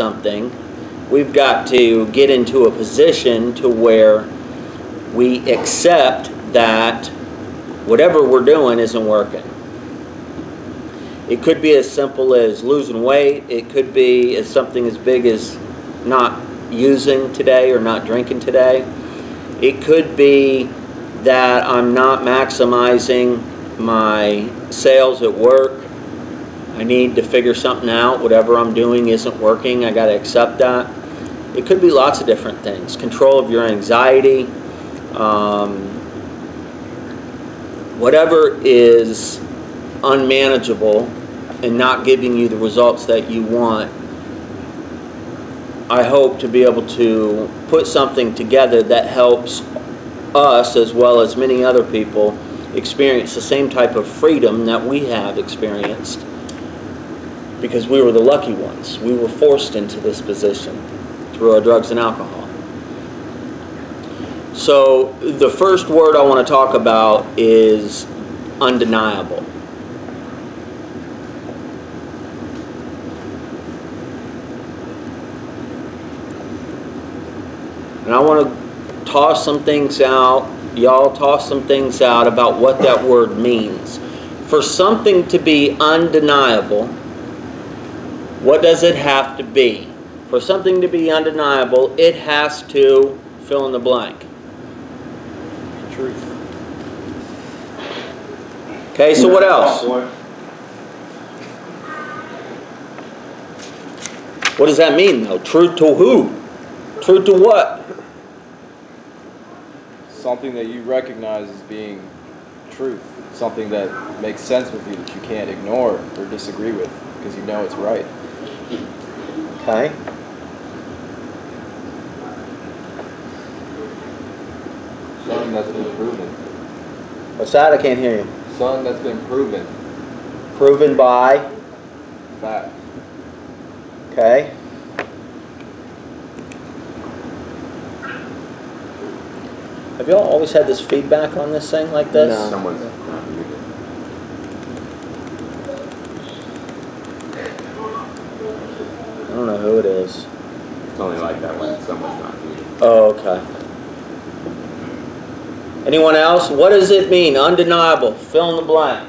something, we've got to get into a position to where we accept that whatever we're doing isn't working. It could be as simple as losing weight. It could be as something as big as not using today or not drinking today. It could be that I'm not maximizing my sales at work. I need to figure something out. Whatever I'm doing isn't working. I got to accept that. It could be lots of different things. Control of your anxiety. Whatever is unmanageable and not giving you the results that you want, I hope to be able to put something together that helps us, as well as many other people, experience the same type of freedom that we have experienced, because we were the lucky ones. We were forced into this position through our drugs and alcohol. So the first word I want to talk about is undeniable. And I want to toss some things out. Y'all toss some things out about what that word means. For something to be undeniable, what does it have to be? For something to be undeniable, it has to fill in the blank. Truth. Okay, so what else? What does that mean, though? Truth to who? Truth to what? Something that you recognize as being truth. Something that makes sense with you, that you can't ignore or disagree with because you know it's right. Okay. Something that's been proven. What's that? I can't hear you. Something that's been proven. Proven by? Fact. Okay. Have y'all always had this feedback on this thing like this? No. Someone's not muted. I don't know who it is. It's only like that when someone's not muted. Oh, okay. Anyone else? What does it mean? Undeniable. Fill in the blank.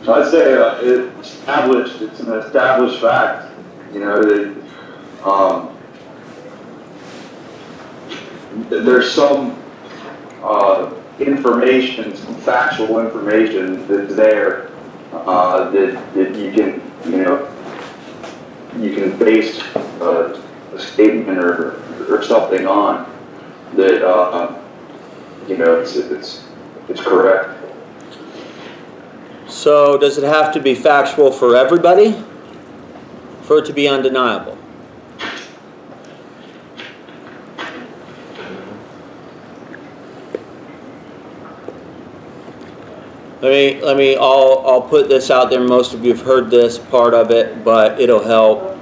I'd say it's an established fact. You know, there's some information, some factual information that's there that you can base a statement or something on that it's correct. So does it have to be factual for everybody for it to be undeniable? I'll put this out there. Most of you have heard this part of it, but it'll help.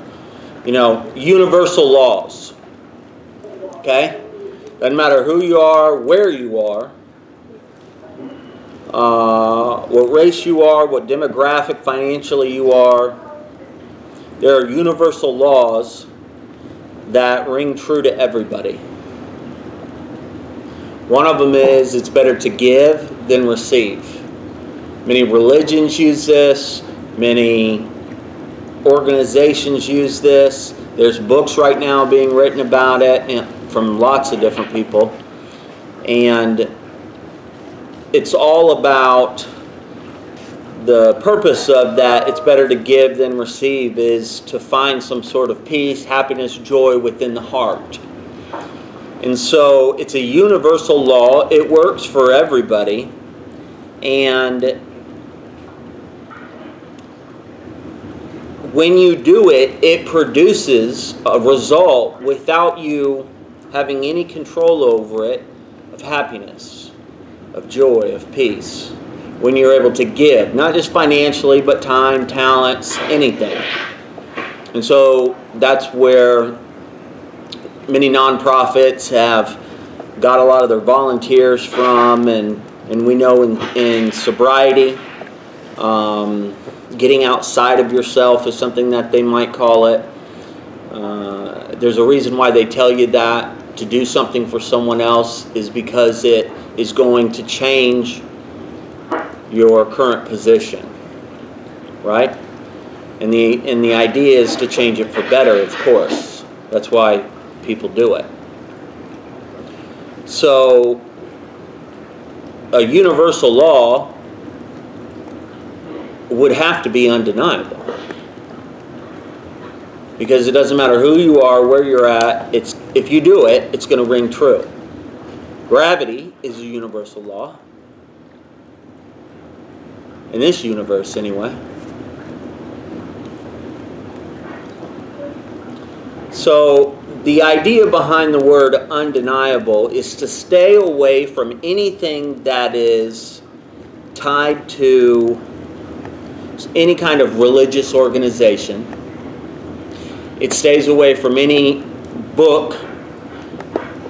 You know, universal laws. Okay? Doesn't matter who you are, where you are, what race you are, what demographic financially you are. There are universal laws that ring true to everybody. One of them is it's better to give than receive. Many religions use this. Many organizations use this. There's books right now being written about it from lots of different people. And it's all about the purpose of that. It's better to give than receive is to find some sort of peace, happiness, joy within the heart. And so it's a universal law. It works for everybody. And when you do it, it produces a result without you having any control over it of happiness, of joy, of peace. When you're able to give, not just financially, but time, talents, anything. And so that's where many nonprofits have got a lot of their volunteers from, and we know in sobriety, getting outside of yourself is something that they might call it. There's a reason why they tell you that. To do something for someone else is because it is going to change your current position, right? And the idea is to change it for better, of course. That's why people do it. So a universal law would have to be undeniable. Because it doesn't matter who you are, where you're at, if you do it, it's going to ring true. Gravity is a universal law. In this universe, anyway. So, the idea behind the word undeniable is to stay away from anything that is tied to any kind of religious organization. It stays away from any book,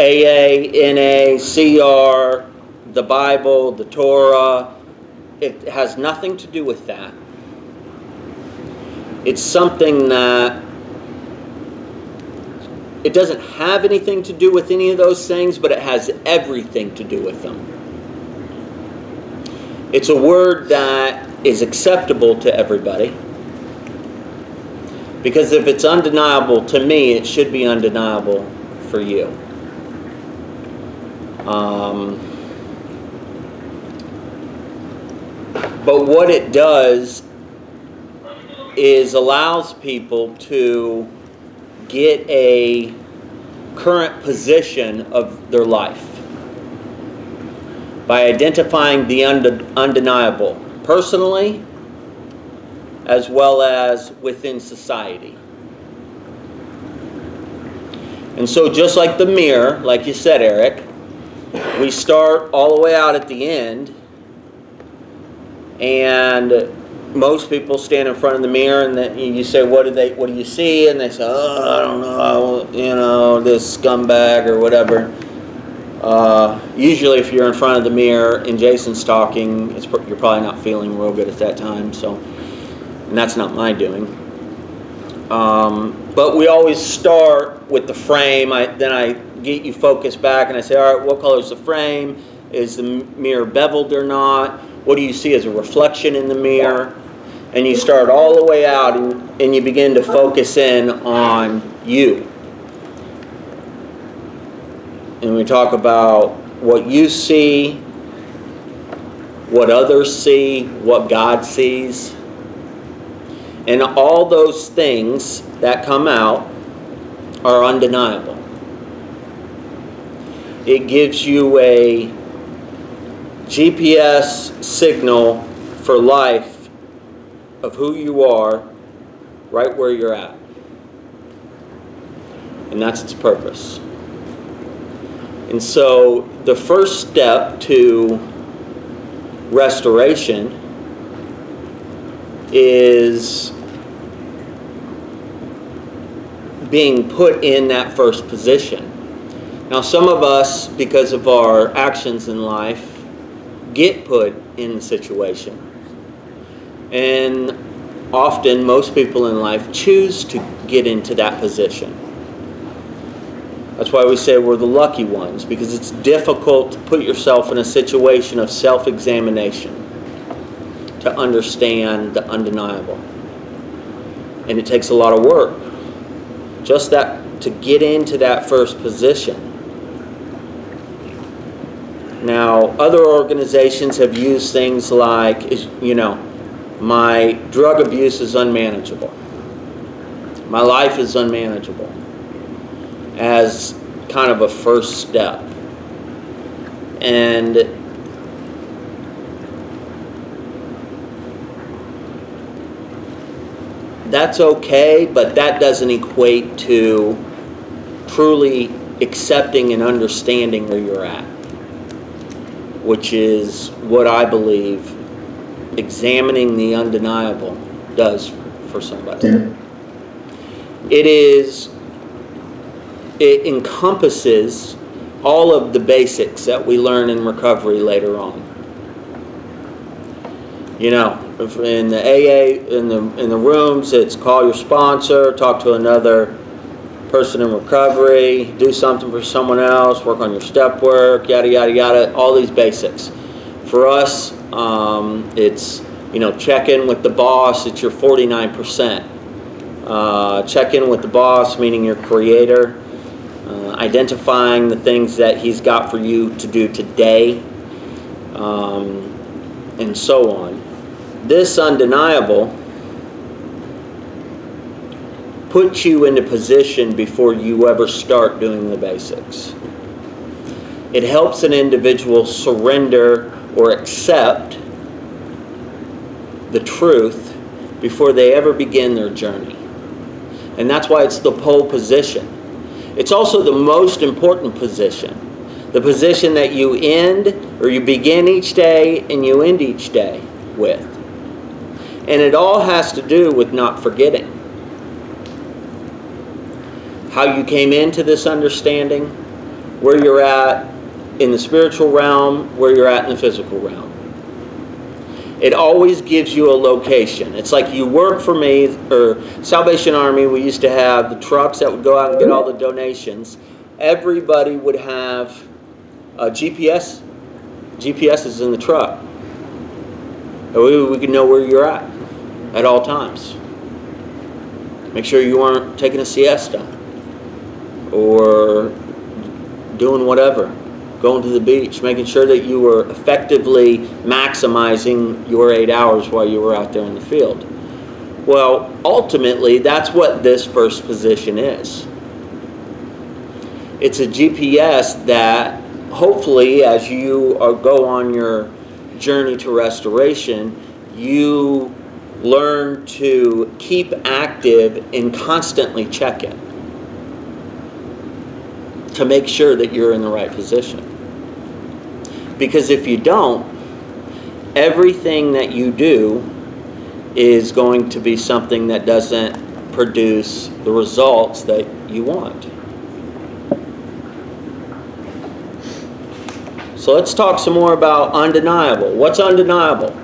AA, NA, CR, the Bible, the Torah. It has nothing to do with that. It's something that it doesn't have anything to do with any of those things, but it has everything to do with them. It's a word that is acceptable to everybody. Because if it's undeniable to me, it should be undeniable for you. But what it does is allows people to get a current position of their life by identifying the undeniable personally, as well as within society. And so just like the mirror, like you said, Eric, we start all the way out at the end, and most people stand in front of the mirror and then you say, what do you see? And they say, oh, I don't know, this scumbag or whatever. Usually if you're in front of the mirror and Jason's talking, you're probably not feeling real good at that time. So. And that's not my doing. But we always start with the frame. Then I get you focused back and I say, all right, what color is the frame? Is the mirror beveled or not? What do you see as a reflection in the mirror? And you start all the way out and you begin to focus in on you. And we talk about what you see, what others see, what God sees. And all those things that come out are undeniable. It gives you a GPS signal for life of who you are right where you're at. And that's its purpose. And so the first step to restoration is being put in that first position. Now some of us, because of our actions in life, get put in the situation. And often most people in life choose to get into that position. That's why we say we're the lucky ones, because it's difficult to put yourself in a situation of self-examination to understand the undeniable. And it takes a lot of work. Just that, to get into that first position. Now, other organizations have used things like, my drug abuse is unmanageable. My life is unmanageable. As kind of a first step. And that's okay, but that doesn't equate to truly accepting and understanding where you're at, which is what I believe examining the undeniable does for somebody. Yeah. It is it encompasses all of the basics that we learn in recovery later on. You know, in the AA, in the rooms, it's call your sponsor, talk to another person in recovery, do something for someone else, work on your step work, yada, yada, yada, all these basics. For us, it's, you know, check in with the boss, it's your 49%. Check in with the boss, meaning your creator, identifying the things that he's got for you to do today, and so on. This undeniable puts you into position before you ever start doing the basics. It helps an individual surrender or accept the truth before they ever begin their journey. And that's why it's the pole position. It's also the most important position. The position that you end, or you begin each day and you end each day with. And it all has to do with not forgetting. How you came into this understanding, where you're at in the spiritual realm, where you're at in the physical realm. It always gives you a location. It's like you work for me, or Salvation Army, we used to have the trucks that would go out and get all the donations. Everybody would have a GPS. GPS is in the truck. We could know where you're at all times. Make sure you aren't taking a siesta or doing whatever, going to the beach, making sure that you were effectively maximizing your 8 hours while you were out there in the field. Well, ultimately, that's what this first position is. It's a GPS that hopefully, as you go on your journey to restoration, you learn to keep active and constantly check it to make sure that you're in the right position. Because if you don't, everything that you do is going to be something that doesn't produce the results that you want. So let's talk some more about undeniable. What's undeniable?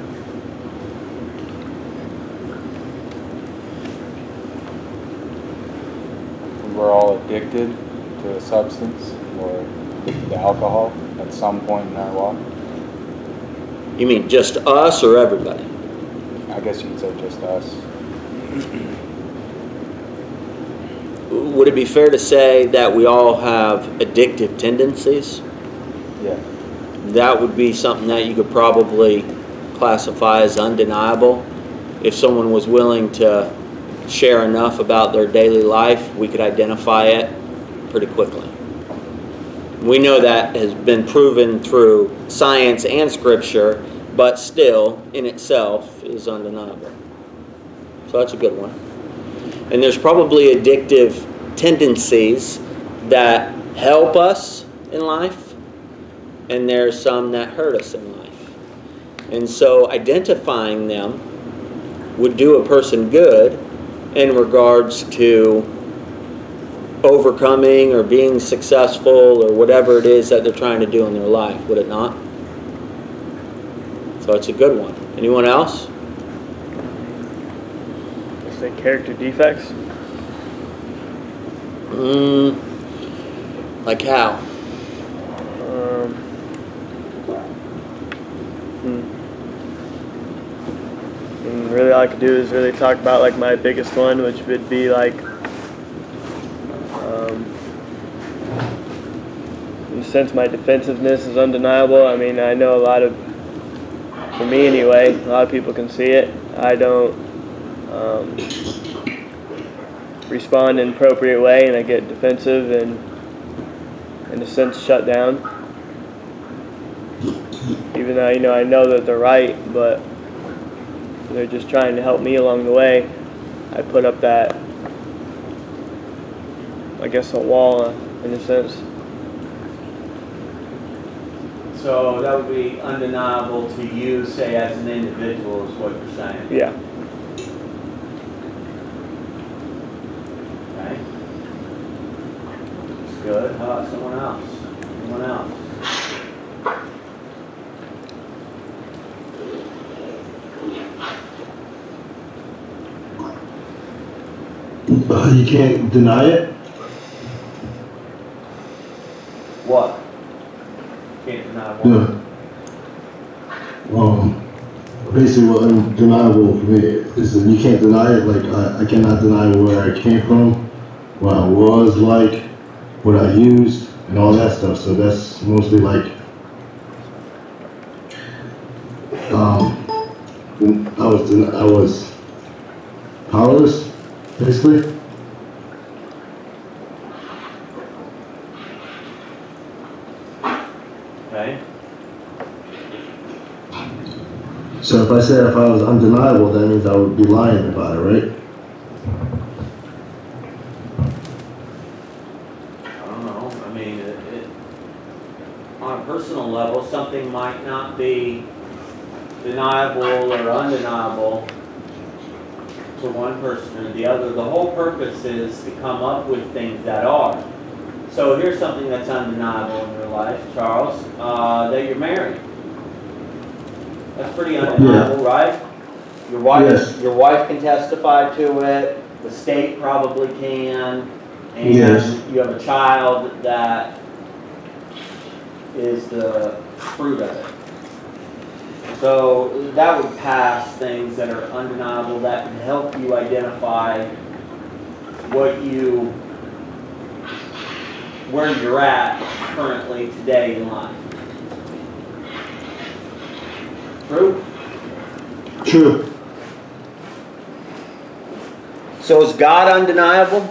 We're all addicted to a substance or addicted to alcohol at some point in our walk. You mean just us or everybody? I guess you'd say just us. Would it be fair to say that we all have addictive tendencies? Yeah. That would be something that you could probably classify as undeniable. If someone was willing to share enough about their daily life, we could identify it pretty quickly. We know that has been proven through science and scripture, but still, in itself, is undeniable. So that's a good one. And there's probably addictive tendencies that help us in life, and there's some that hurt us in life. And so identifying them would do a person good in regards to overcoming or being successful or whatever it is that they're trying to do in their life, would it not? So it's a good one. Anyone else? Let's say character defects. Like how? And really all I could do is really talk about like my biggest one, which would be like in a sense my defensiveness is undeniable. I mean, I know for me anyway, a lot of people can see it. I don't respond in an appropriate way, and I get defensive and in a sense shut down. Even though I know that they're right, but they're just trying to help me along the way. I put up that, I guess, a wall in a sense. So that would be undeniable to you, say, as an individual, is what you're saying? Yeah. Okay. Someone else. Someone else. You can't deny it? What? Can't deny what? Basically what undeniable for me is that you can't deny it. Like, I cannot deny where I came from, what I was like, what I used, and all that stuff. So that's mostly like, I was powerless, basically. Okay. So if I said if I was undeniable, that means I would be lying about it, right? I don't know. I mean, on a personal level, something might not be deniable or undeniable to one person or the other. The whole purpose is to come up with things that are. So here's something that's undeniable in your life, Charles, that you're married. That's pretty undeniable, right? Your wife, Yes. Your wife can testify to it. The state probably can, and Yes. you have a child that is the fruit of it. So that would pass things that are undeniable, that can help you identify where you're at currently today in life. True? True. So is God undeniable?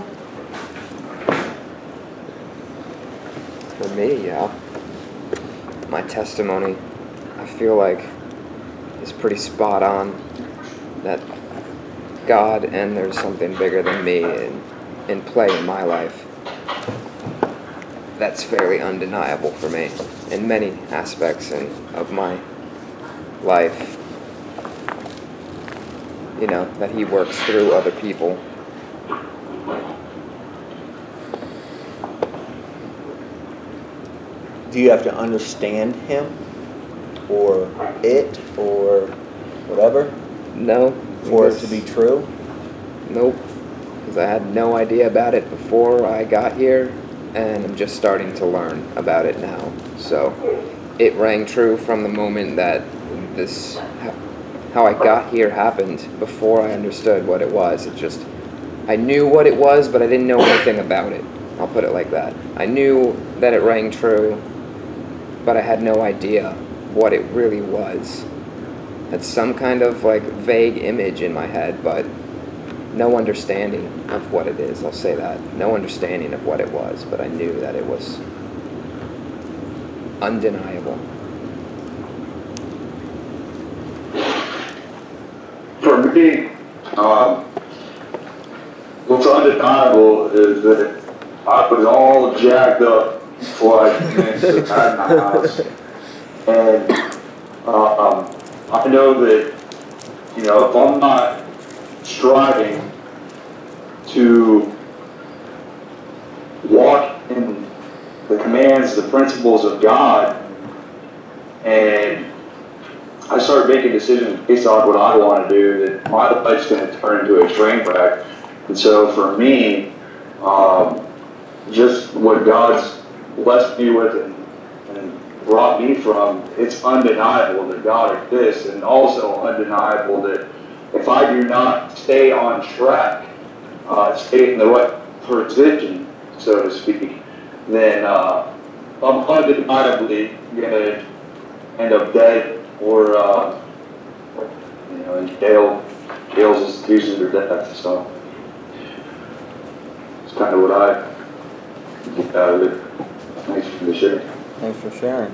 For me, yeah. My testimony, I feel like, is pretty spot on. That God and there's something bigger than me in play in my life. That's fairly undeniable for me in many aspects of my life. You know, that He works through other people. Do you have to understand Him or it or whatever No. for it to be true? Nope. Because I had no idea about it before I got here, and I'm just starting to learn about it now. So it rang true from the moment that how I got here happened before I understood what it was. I knew what it was, but I didn't know anything about it. I'll put it like that. I knew that it rang true, but I had no idea what it really was. Had some kind of like vague image in my head, but no understanding of what it is. I'll say that. No understanding of what it was, but I knew that it was undeniable. For me, what's undeniable is that I was all jacked up before I came into my house. And I know that, if I'm not striving to walk in the commands, the principles of God, and I start making decisions based on what I want to do, that my life's going to turn into a train wreck. And so for me, just what God's blessed me with and brought me from, it's undeniable that God exists, and also undeniable that if I do not stay on track, stay in the right position, so to speak, then I'm undeniably going to end up dead or in jails, institutions, or death. So it's kind of what I get out of it. Thanks for the sharing. Thanks for sharing.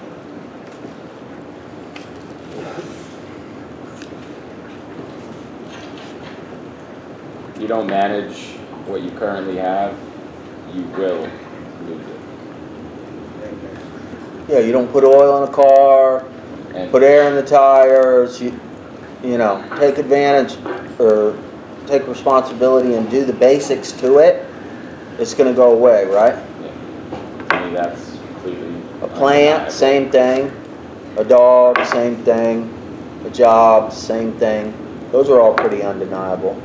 You don't manage what you currently have, you will lose it. Yeah, you don't put oil in a car, And put air in the tires, you take advantage or take responsibility and do the basics to it, it's going to go away, right? I mean, that's completely A plant, undeniable. same thing. A dog, same thing. A job, same thing. Those are all pretty undeniable.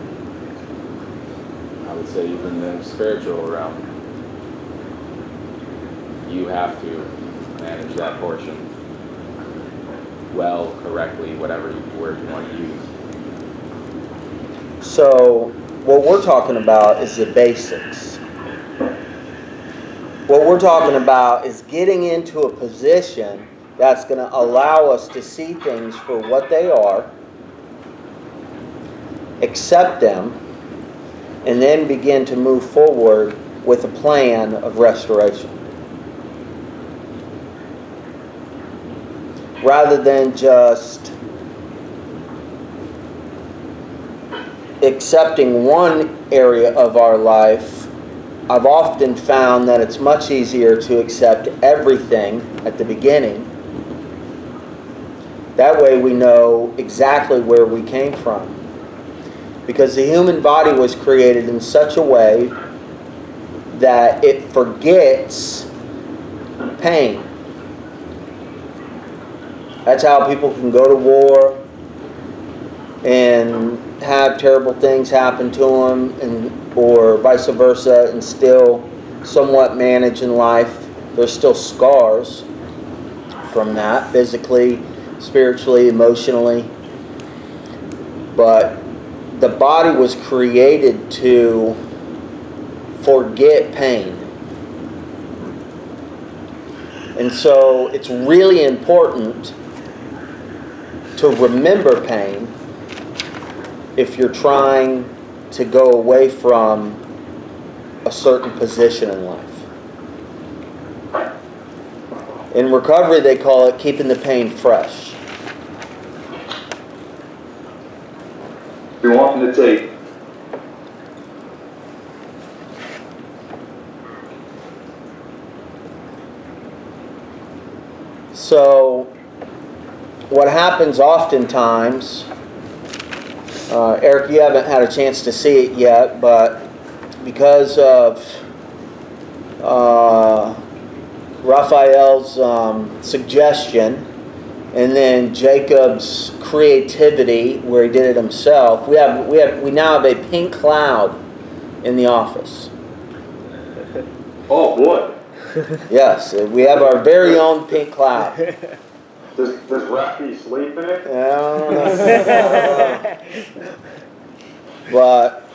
I would say even the spiritual realm, you have to manage that portion well, correctly, whatever word you want to use. So what we're talking about is the basics. What we're talking about is getting into a position that's going to allow us to see things for what they are, accept them, and then begin to move forward with a plan of restoration. Rather than just accepting one area of our life, I've often found that it's much easier to accept everything at the beginning. That way we know exactly where we came from. Because the human body was created in such a way that it forgets pain. That's how people can go to war and have terrible things happen to them, or vice versa, and still somewhat manage in life. There's still scars from that, physically, spiritually, emotionally. But the body was created to forget pain. And so it's really important to remember pain if you're trying to go away from a certain position in life. In recovery, they call it keeping the pain fresh. You want me to take? So, what happens oftentimes, Eric, you haven't had a chance to see it yet, but because of Raphael's suggestion, and then Jacob's creativity, where he did it himself, we now have a pink cloud in the office. Oh boy. Yes, we have our very own pink cloud. Does Rafi sleep in it? But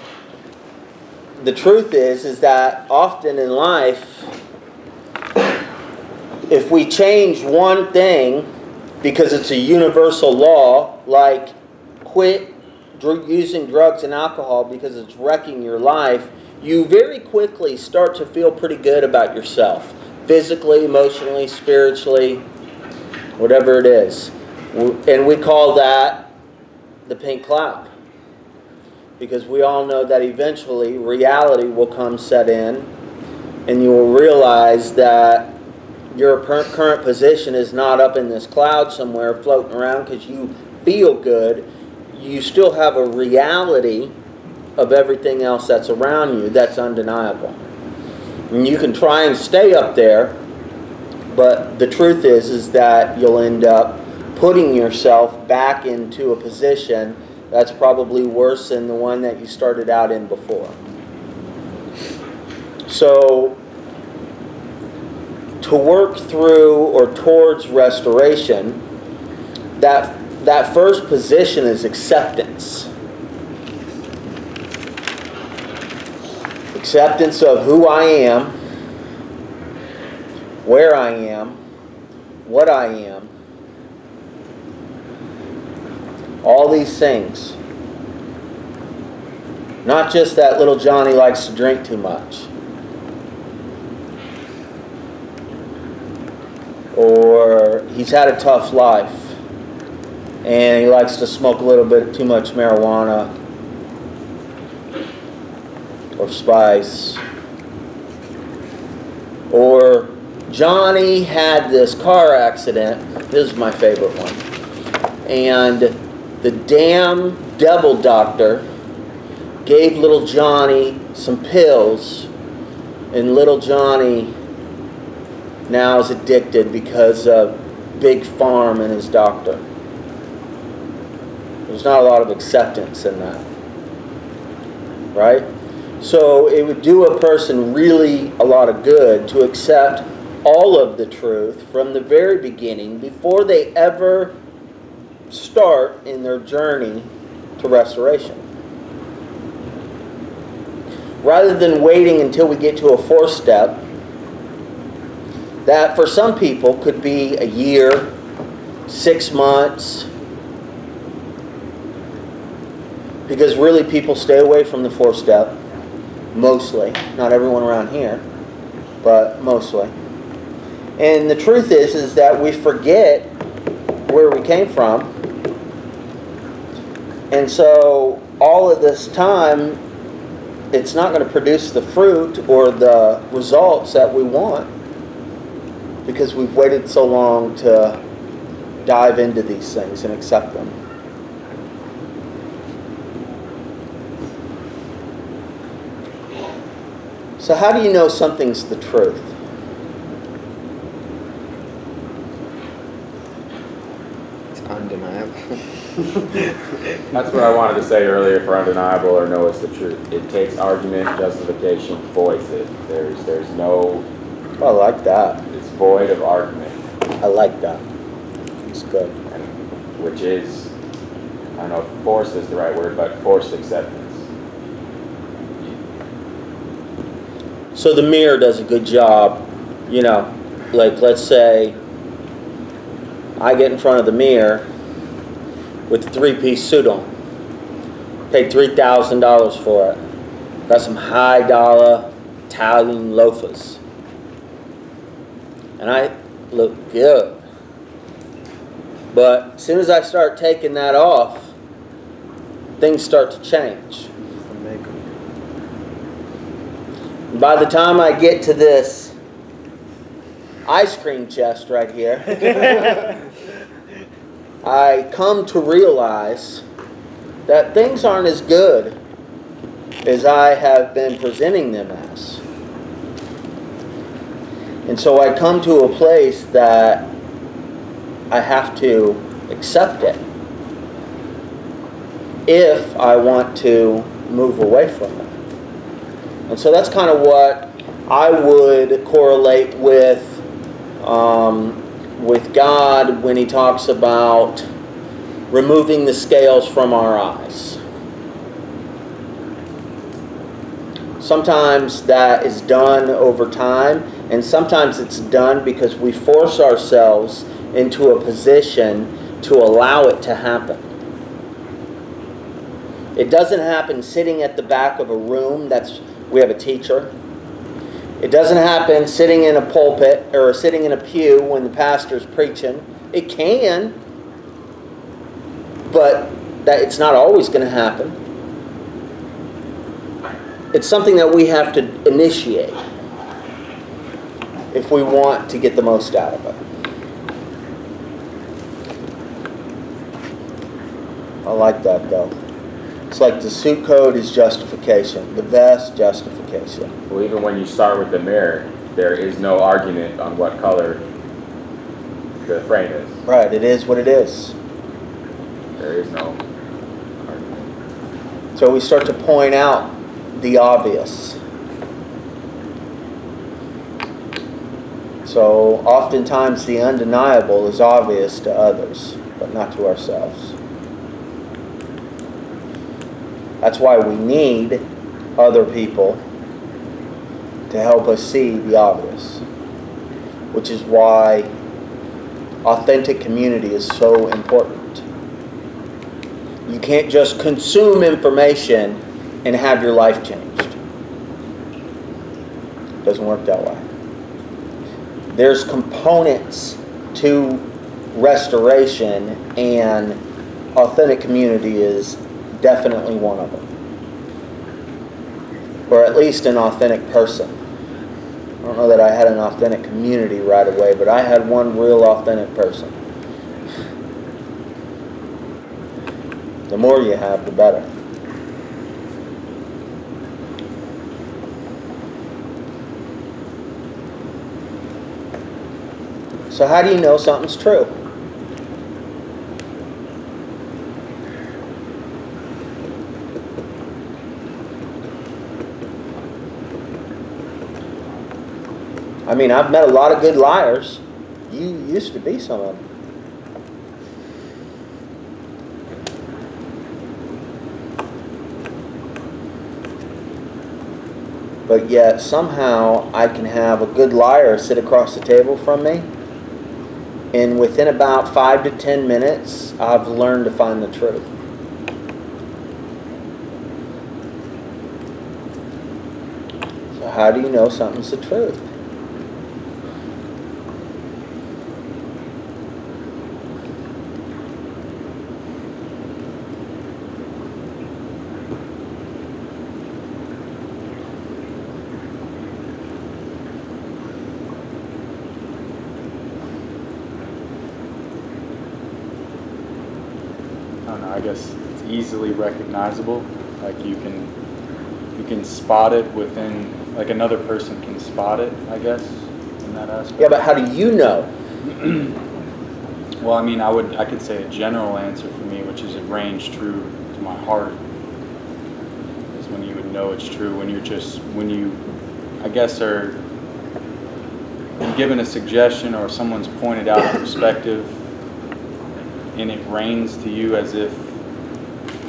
the truth is that often in life, if we change one thing because it's a universal law, like quit using drugs and alcohol because it's wrecking your life, you very quickly start to feel pretty good about yourself, physically, emotionally, spiritually, whatever it is. And we call that the pink cloud. Because we all know that eventually reality will come set in, and you will realize that your current position is not up in this cloud somewhere floating around because you feel good. You still have a reality of everything else that's around you that's undeniable. And you can try and stay up there, but the truth is that you'll end up putting yourself back into a position that's probably worse than the one that you started out in before. So, to work through or towards restoration, that first position is acceptance. Acceptance of who I am, where I am, what I am. All these things. Not just that little Johnny likes to drink too much. Or he's had a tough life and he likes to smoke a little bit too much marijuana or spice. Or Johnny had this car accident. This is my favorite one. And the damn devil doctor gave little Johnny some pills, and little Johnny now is addicted because of Big Pharma and his doctor. There's not a lot of acceptance in that, right? So it would do a person really a lot of good to accept all of the truth from the very beginning before they ever start in their journey to restoration. Rather than waiting until we get to a fourth step, that for some people could be a year, 6 months, because really people stay away from the fourth step, mostly. Not everyone around here, but mostly. And the truth is that we forget where we came from. And so all of this time, it's not going to produce the fruit or the results that we want because we've waited so long to dive into these things and accept them. So how do you know something's the truth? It's undeniable. That's what I wanted to say earlier for undeniable or no, it's the truth. It takes argument, justification, voids it. There's no... I like that. It's void of argument. I like that. It's good. And, which is, I don't know if forced is the right word, but forced acceptance. So the mirror does a good job, you know, like let's say I get in front of the mirror with a 3-piece suit on. Paid $3,000 for it. Got some high dollar Italian loafers. And I look good. But as soon as I start taking that off, things start to change. By the time I get to this ice cream chest right here, I come to realize that things aren't as good as I have been presenting them as. And so I come to a place that I have to accept it if I want to move away from it. And so that's kind of what I would correlate with God when He talks about removing the scales from our eyes. Sometimes that is done over time, and sometimes it's done because we force ourselves into a position to allow it to happen. It doesn't happen sitting at the back of a room. We have a teacher. It doesn't happen sitting in a pulpit or sitting in a pew when the pastor's preaching. It can, but it's not always going to happen. It's something that we have to initiate if we want to get the most out of it. I like that though. It's like the suit code is justification. The vest, justification. Well, even when you start with the mirror, there is no argument on what color the frame is. Right, it is what it is. There is no argument. So we start to point out the obvious. So oftentimes the undeniable is obvious to others, but not to ourselves. That's why we need other people to help us see the obvious, which is why authentic community is so important. You can't just consume information and have your life changed. It doesn't work that way. There's components to restoration, and authentic community is definitely one of them. Or at least an authentic person. I don't know that I had an authentic community right away, but I had one real authentic person. The more you have, the better. So how do you know something's true? I mean, I've met a lot of good liars. You used to be some of them. But yet somehow I can have a good liar sit across the table from me, and within about 5 to 10 minutes I've learned to find the truth. So how do you know something's the truth? I guess it's easily recognizable. Like you can spot it within, like another person can spot it, I guess, in that aspect. Yeah, but how do you know? Well, I mean, I could say a general answer for me, which is it rings true to my heart. Is when you would know it's true, when you, I guess, are given a suggestion or someone's pointed out a perspective, and it rings to you as if.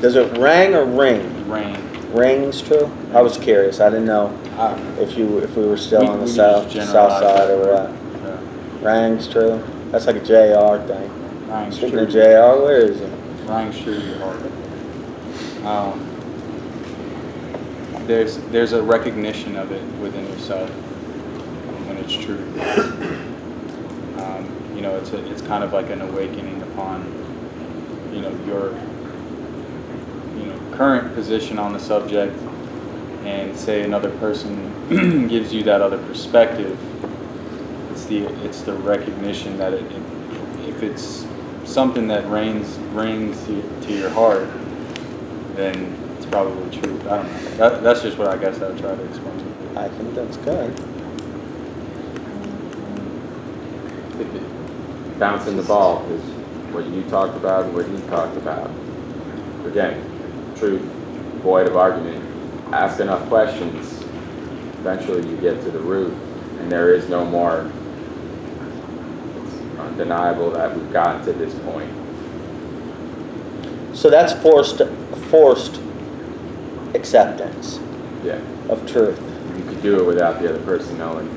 Does it ring or ring? Ring. Rings true? I was curious. I didn't know if we were still on the south side or what. Yeah. Rings true? That's like a JR thing. Rings Speaking true. of JR, where is he? Rings true to your heart. There's a recognition of it within yourself when it's true. You know, it's kind of like an awakening upon, you know, your current position on the subject, and say another person gives you that other perspective. It's the recognition that if it's something that rings to your heart, then it's probably true. I don't know. That's just what I guess I would try to explain. I think that's good. Bouncing the ball is what you talked about and what he talked about. Again, truth, void of argument. Ask enough questions, eventually you get to the root, and there is no more. It's undeniable that we've gotten to this point. So that's forced acceptance. Yeah. Of truth. You could do it without the other person knowing.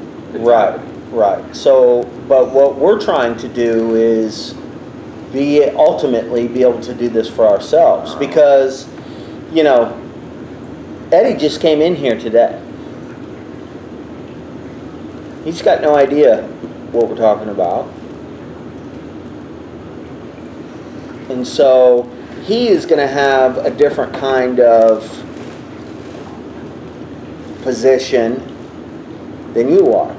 Right, right. So, but what we're trying to do is ultimately be able to do this for ourselves, because, you know, Eddie just came in here today. He's got no idea what we're talking about. And so he is going to have a different kind of position than you are,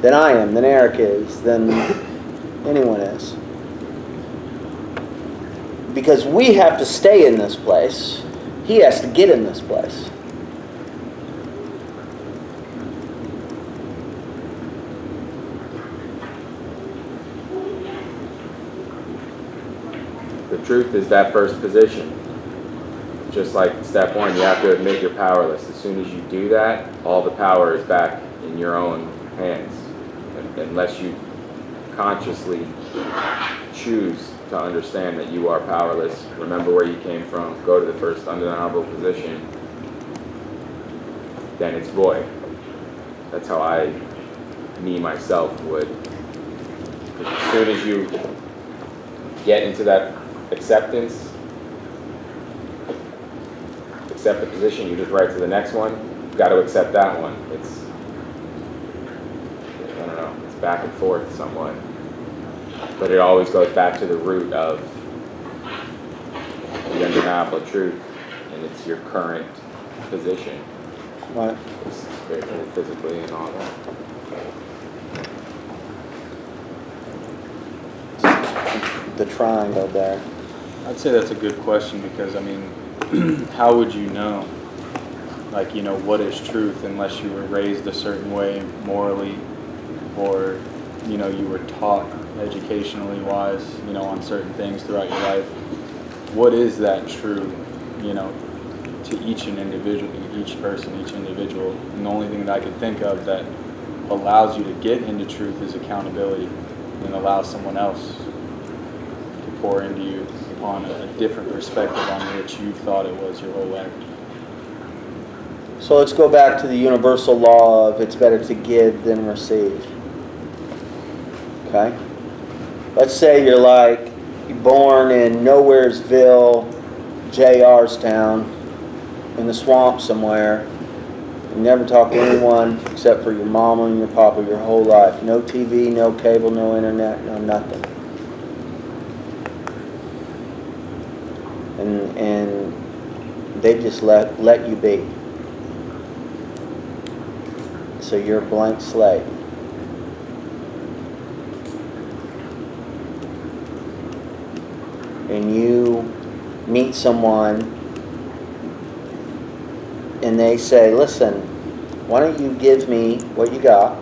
than I am, than Eric is, than anyone is. Because we have to stay in this place. He has to get in this place. The truth is that first position. Just like step one, you have to admit you're powerless. As soon as you do that, all the power is back in your own hands. Unless you consciously choose to understand that you are powerless, remember where you came from, go to the first undeniable position, then it's void. That's how me myself would. As soon as you get into that acceptance, accept the position, you just right to the next one, you've got to accept that one. It's, I don't know, it's back and forth somewhat. But it always goes back to the root of the undeniable truth, and it's your current position. Right. Spiritually, physically, and all that. The triangle there. I'd say that's a good question, because, I mean, how would you know? Like, you know, what is truth unless you were raised a certain way morally, or, you know, you were taught educationally wise, you know, on certain things throughout your life. What is that true, you know, to each person, each individual? And the only thing that I could think of that allows you to get into truth is accountability, and allows someone else to pour into you upon a different perspective on which you thought it was your whole life. So let's go back to the universal law of it's better to give than receive. Okay? Let's say you're born in Nowheresville, JR's town, in the swamp somewhere. You never talk to anyone except for your mama and your papa your whole life. No TV, no cable, no internet, no nothing. And they just let you be. So you're a blank slate. And you meet someone and they say, listen, why don't you give me what you got?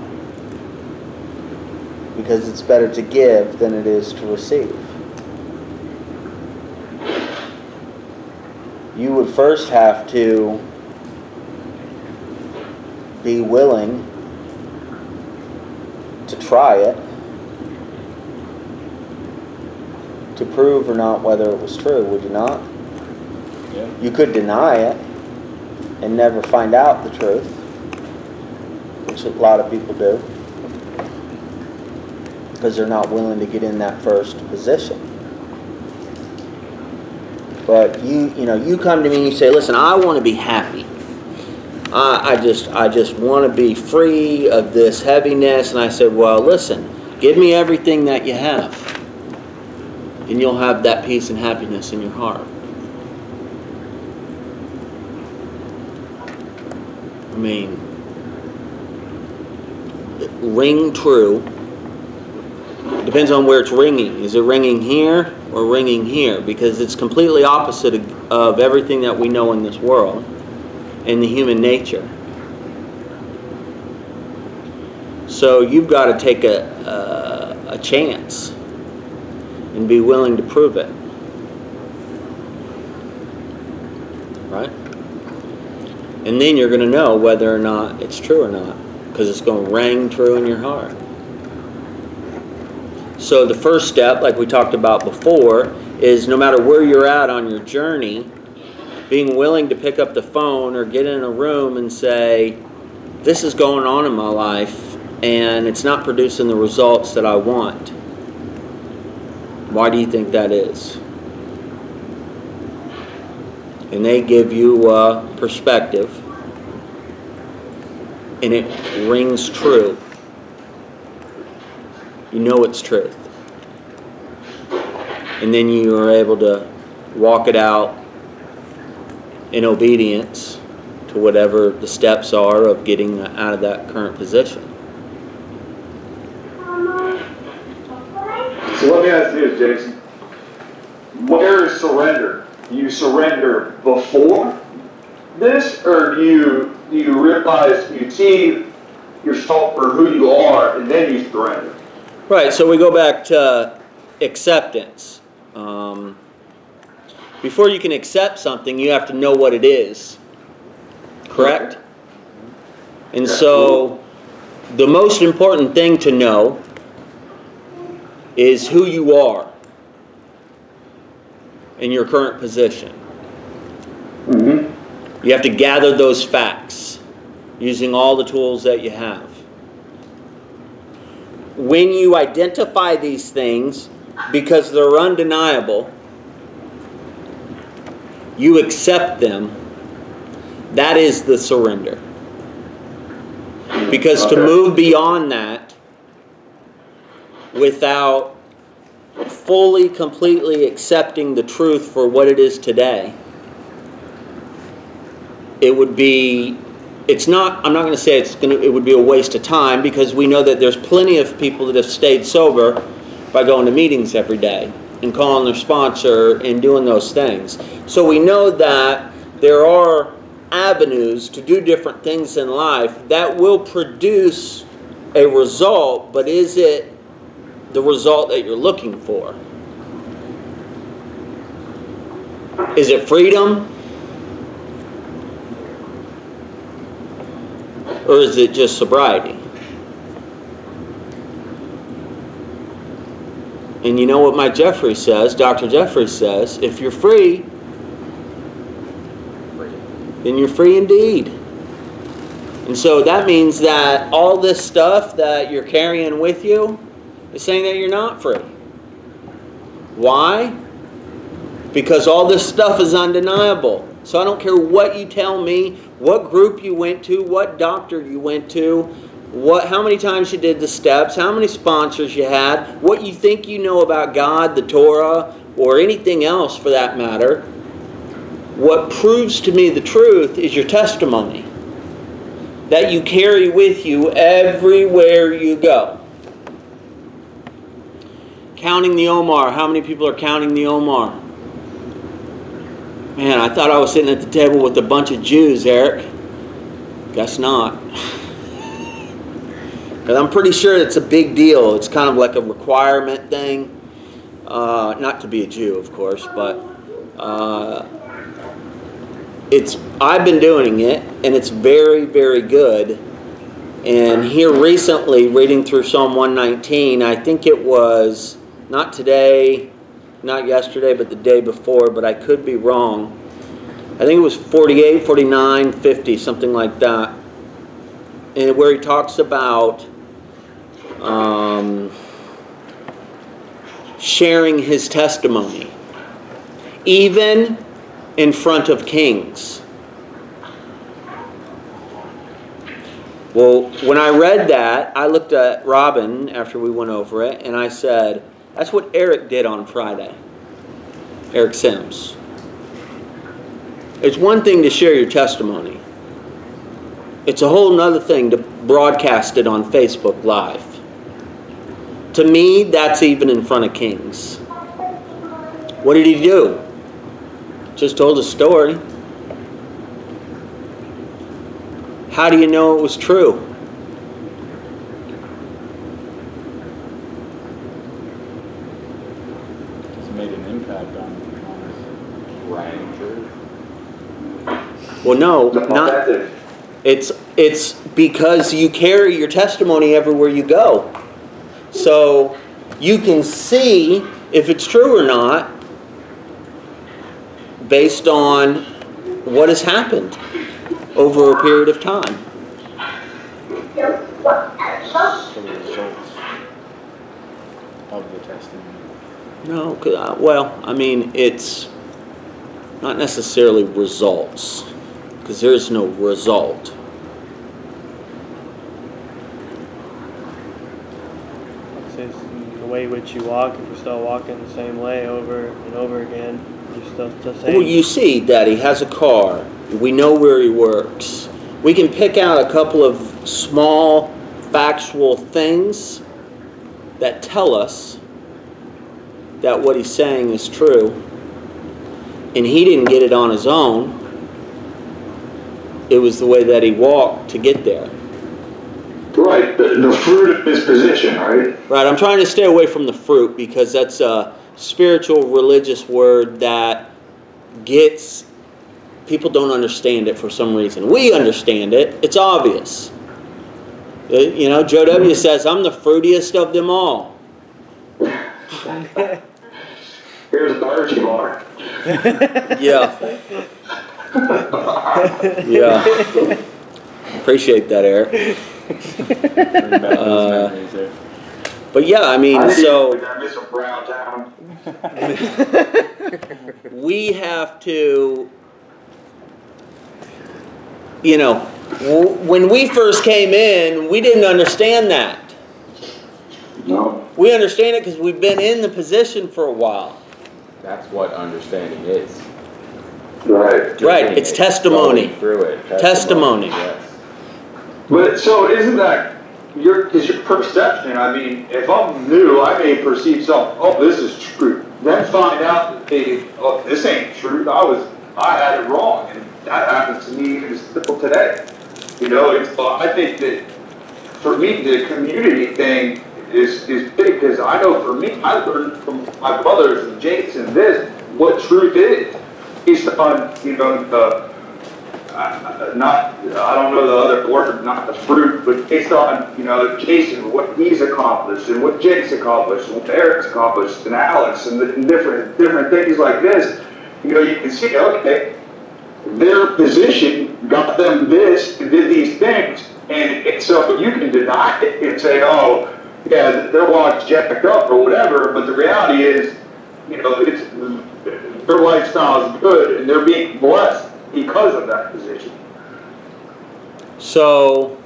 Because it's better to give than it is to receive. You would first have to be willing to try it, to prove or not whether it was true, would you not? Yeah. You could deny it and never find out the truth, which a lot of people do, because they're not willing to get in that first position. But you come to me and you say, listen, I want to be happy. I just want to be free of this heaviness. And I said, well, listen, give me everything that you have, and you'll have that peace and happiness in your heart. I mean, ring true. It depends on where it's ringing. Is it ringing here or ringing here? Because it's completely opposite of everything that we know in this world, in the human nature. So you've got to take a chance and be willing to prove it. Right? And then you're going to know whether or not it's true or not, because it's going to ring true in your heart. So the first step, like we talked about before, is no matter where you're at on your journey, being willing to pick up the phone or get in a room and say, this is going on in my life and it's not producing the results that I want. Why do you think that is? And they give you a perspective, and it rings true. You know it's truth. And then you are able to walk it out in obedience to whatever the steps are of getting out of that current position. So let me ask you this, Jason. Where is surrender? Do you surrender before this, or do you realize, you see yourself for who you are, and then you surrender? Right, so we go back to acceptance. Before you can accept something, you have to know what it is. Correct? And so the most important thing to know is who you are in your current position. Mm-hmm. You have to gather those facts using all the tools that you have. When you identify these things, because they're undeniable, you accept them. That is the surrender. Because to move beyond that without fully, completely accepting the truth for what it is today, it would be, I'm not going to say it would be a waste of time, because we know that there's plenty of people that have stayed sober by going to meetings every day and calling their sponsor and doing those things. So we know that there are avenues to do different things in life that will produce a result, but is it the result that you're looking for? Is it freedom? Or is it just sobriety? And you know what Mike Jeffrey says, Dr. Jeffrey says, if you're free, then you're free indeed. And so that means that all this stuff that you're carrying with you is saying that you're not free. Why? Because all this stuff is undeniable. So I don't care what you tell me, what group you went to, what doctor you went to, how many times you did the steps, how many sponsors you had, what you think you know about God, the Torah, or anything else for that matter. What proves to me the truth is your testimony that you carry with you everywhere you go. Counting the Omar. How many people are counting the Omar? Man, I thought I was sitting at the table with a bunch of Jews, Eric. Guess not. Because I'm pretty sure it's a big deal. It's kind of like a requirement thing. Not to be a Jew, of course, but I've been doing it, and it's very, very good. And here recently, reading through Psalm 119, I think it was not today, not yesterday, but the day before, but I could be wrong. I think it was 48, 49, 50, something like that. And where he talks about sharing his testimony, even in front of kings. Well, when I read that, I looked at Robin after we went over it, and I said, that's what Eric did on Friday. Eric Sims. It's one thing to share your testimony. It's a whole nother thing to broadcast it on Facebook Live. To me, that's even in front of kings. What did he do? Just told a story. How do you know it was true? It's made an impact on us. Well, no, not. It's because you carry your testimony everywhere you go. So you can see if it's true or not based on what has happened over a period of time. So the results of the testimony. No, well, I mean, it's not necessarily results, because there is no result. It's the way in which you walk, if you're still walking the same way over and over again, you're still the same. Well, you see, Daddy has a car. We know where he works. We can pick out a couple of small factual things that tell us that what he's saying is true. And he didn't get it on his own. It was the way that he walked to get there. Right, the fruit of his position, right? Right, I'm trying to stay away from the fruit because that's a spiritual, religious word that gets... People don't understand it for some reason. We understand it. It's obvious. You know, Joe W. says, I'm the fruitiest of them all. Here's a Hershey bar. Yeah. Yeah. Appreciate that, Eric. But yeah, I mean, so we have to, you know, when we first came in, we didn't understand that. No. We understand it because we've been in the position for a while. That's what understanding is. Right. Right, it's testimony. Through it. Testimony. Yes. But so isn't that your perception? I mean, if I'm new, I may perceive something. Oh, this is true. Then find out that oh, this ain't true. I had it wrong, and that happens to me even still today. You know, I think that for me the community thing is big, because I know for me, I learned from my brothers and Jason this, what truth is. Based on, you know, I don't know the other word, not the fruit, but based on, you know, Jason, what he's accomplished, and what Jake's accomplished, and what Eric's accomplished, and Alex, and different things like this, you know, you can see, okay, their position got them this and did these things, and so you can deny it and say, oh, yeah, their walk's jacked up or whatever, but the reality is, you know, their lifestyle is good, and they're being blessed because of that position. So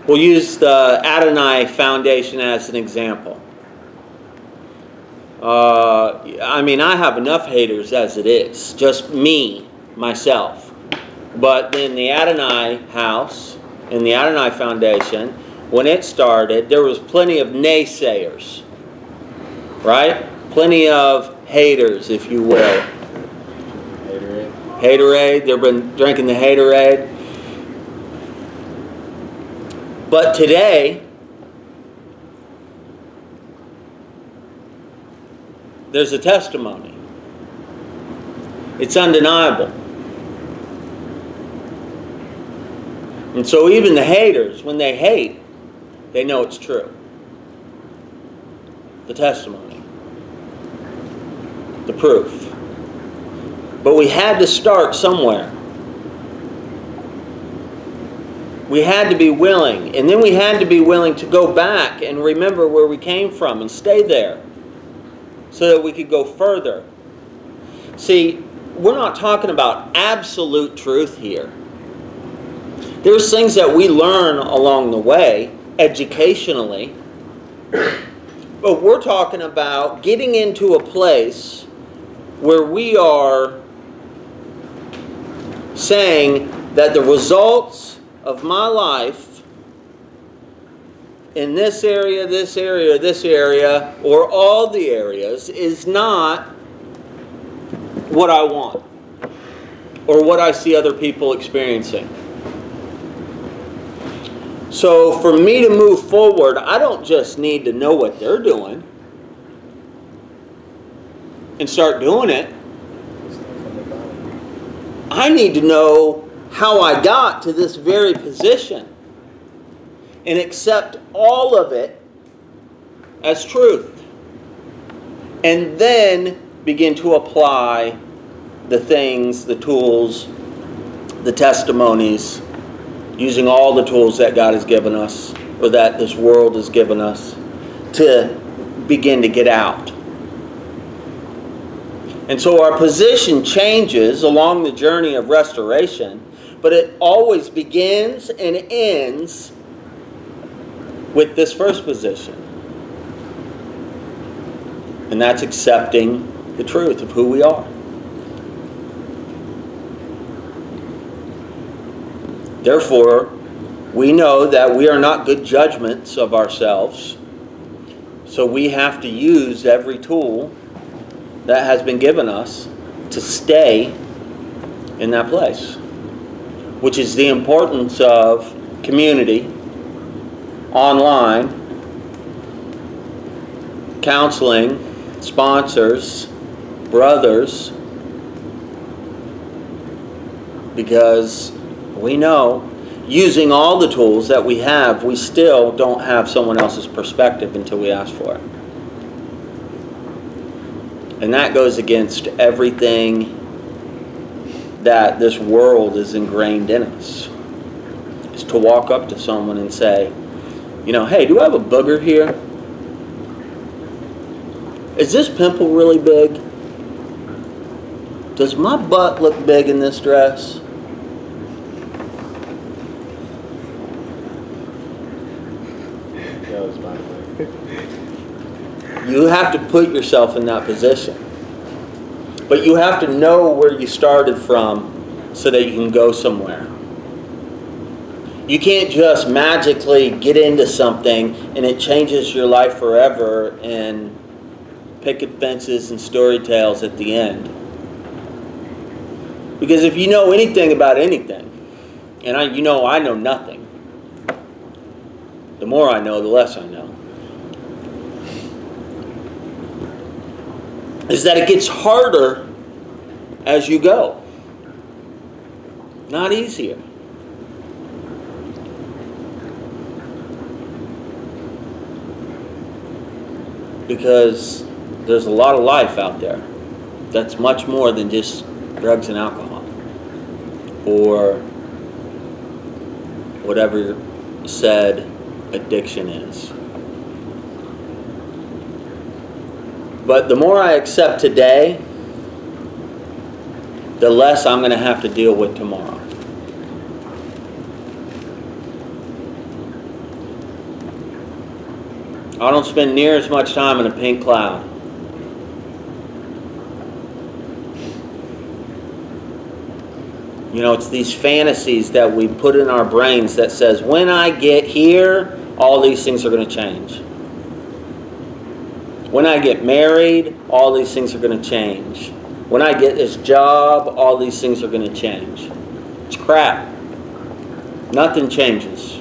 we'll use the Adonai Foundation as an example. I mean, I have enough haters as it is, just me, myself. But in the Adonai house, in the Adonai Foundation, when it started, there was plenty of naysayers, right? Plenty of haters, if you will. Haterade, they've been drinking the haterade. But today, there's a testimony. It's undeniable. And so even the haters, when they hate, they know it's true. The testimony. The proof. But we had to start somewhere. We had to be willing. And then we had to be willing to go back and remember where we came from and stay there so that we could go further. See, we're not talking about absolute truth here. There's things that we learn along the way, educationally. But we're talking about getting into a place where we are saying that the results of my life in this area, this area, this area, or all the areas is not what I want or what I see other people experiencing. So for me to move forward, I don't just need to know what they're doing and start doing it. I need to know how I got to this very position and accept all of it as truth. And then begin to apply the things, the tools, the testimonies, using all the tools that God has given us, or that this world has given us, to begin to get out. And so our position changes along the journey of restoration, but it always begins and ends with this first position. And that's accepting the truth of who we are. Therefore, we know that we are not good judgments of ourselves, so we have to use every tool that has been given us to stay in that place, which is the importance of community, online, counseling, sponsors, brothers, because we know, using all the tools that we have, we still don't have someone else's perspective until we ask for it. And that goes against everything that this world is ingrained in us. Is to walk up to someone and say, you know, hey, do I have a booger here? Is this pimple really big? Does my butt look big in this dress? You have to put yourself in that position. But you have to know where you started from so that you can go somewhere. You can't just magically get into something and it changes your life forever and picket fences and story tales at the end. Because if you know anything about anything, and I know nothing, the more I know, the less I know, is that it gets harder as you go, not easier. Because there's a lot of life out there that's much more than just drugs and alcohol, or whatever said addiction is. But the more I accept today, the less I'm going to have to deal with tomorrow. I don't spend near as much time in a pink cloud. You know, it's these fantasies that we put in our brains that says, when I get here, all these things are going to change. When I get married, all these things are going to change. When I get this job, all these things are going to change. It's crap. Nothing changes.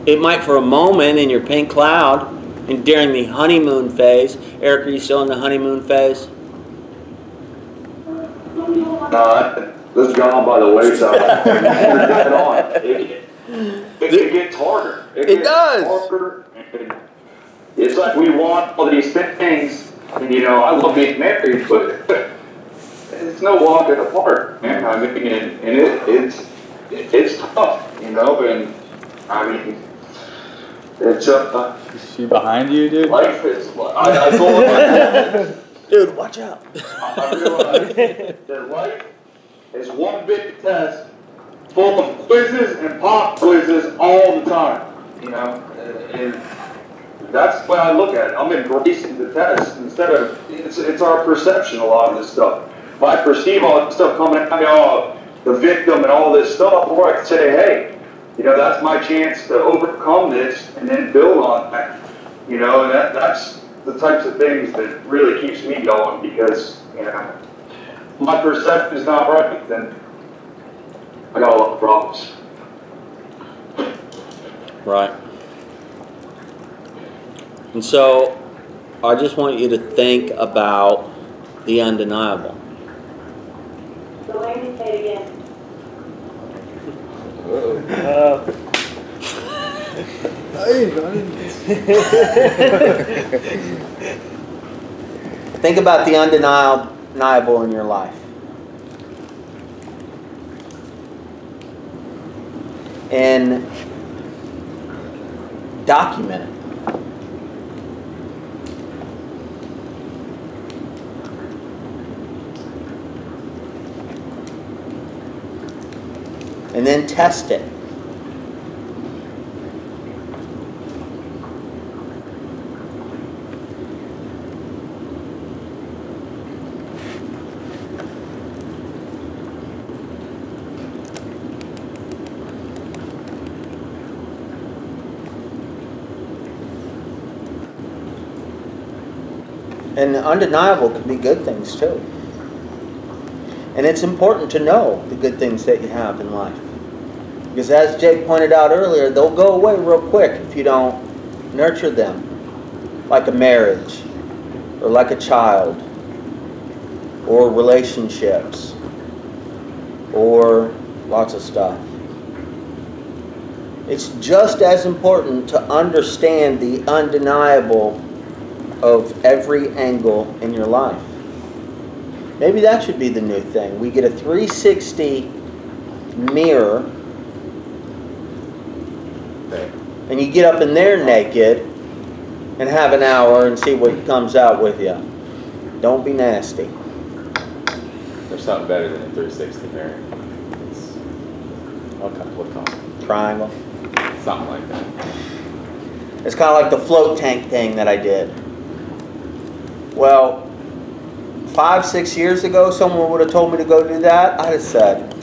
It might for a moment in your pink cloud and during the honeymoon phase. Eric, are you still in the honeymoon phase? No, this is gone by the wayside. It gets harder. It does. Harder. It's like we want all these things, and you know, I love being married, but it's no walk in the park, man. I mean, and it's tough, you know, and I mean, it's Is she behind you, dude? life is. I told her, Dude, watch out. I realize that life is one big test full of quizzes and pop quizzes all the time, you know, and that's the way I look at it. I'm embracing the test instead of, it's our perception, a lot of this stuff. If I perceive all this stuff coming at me, oh, the victim and all this stuff, or I can say, hey, you know, that's my chance to overcome this and then build on that, you know, and that's the types of things that really keeps me going, because, you know, my perception is not right, then I got a lot of problems. Right. And so, I just want you to think about the undeniable. So let me say it again. Think about the undeniable in your life. And document it. And then test it. And undeniable can be good things too. And it's important to know the good things that you have in life. Because as Jake pointed out earlier, they'll go away real quick if you don't nurture them. Like a marriage, or like a child, or relationships, or lots of stuff. It's just as important to understand the undeniable of every angle in your life. Maybe that should be the new thing. We get a 360 mirror, and you get up in there naked and have an hour and see what comes out with you. Don't be nasty. There's something better than a 360 mirror. It's, Okay. what color? Triangle. Something like that. It's kind of like the float tank thing that I did. Well, 5-6 years ago, someone would have told me to go do that. I'd have said,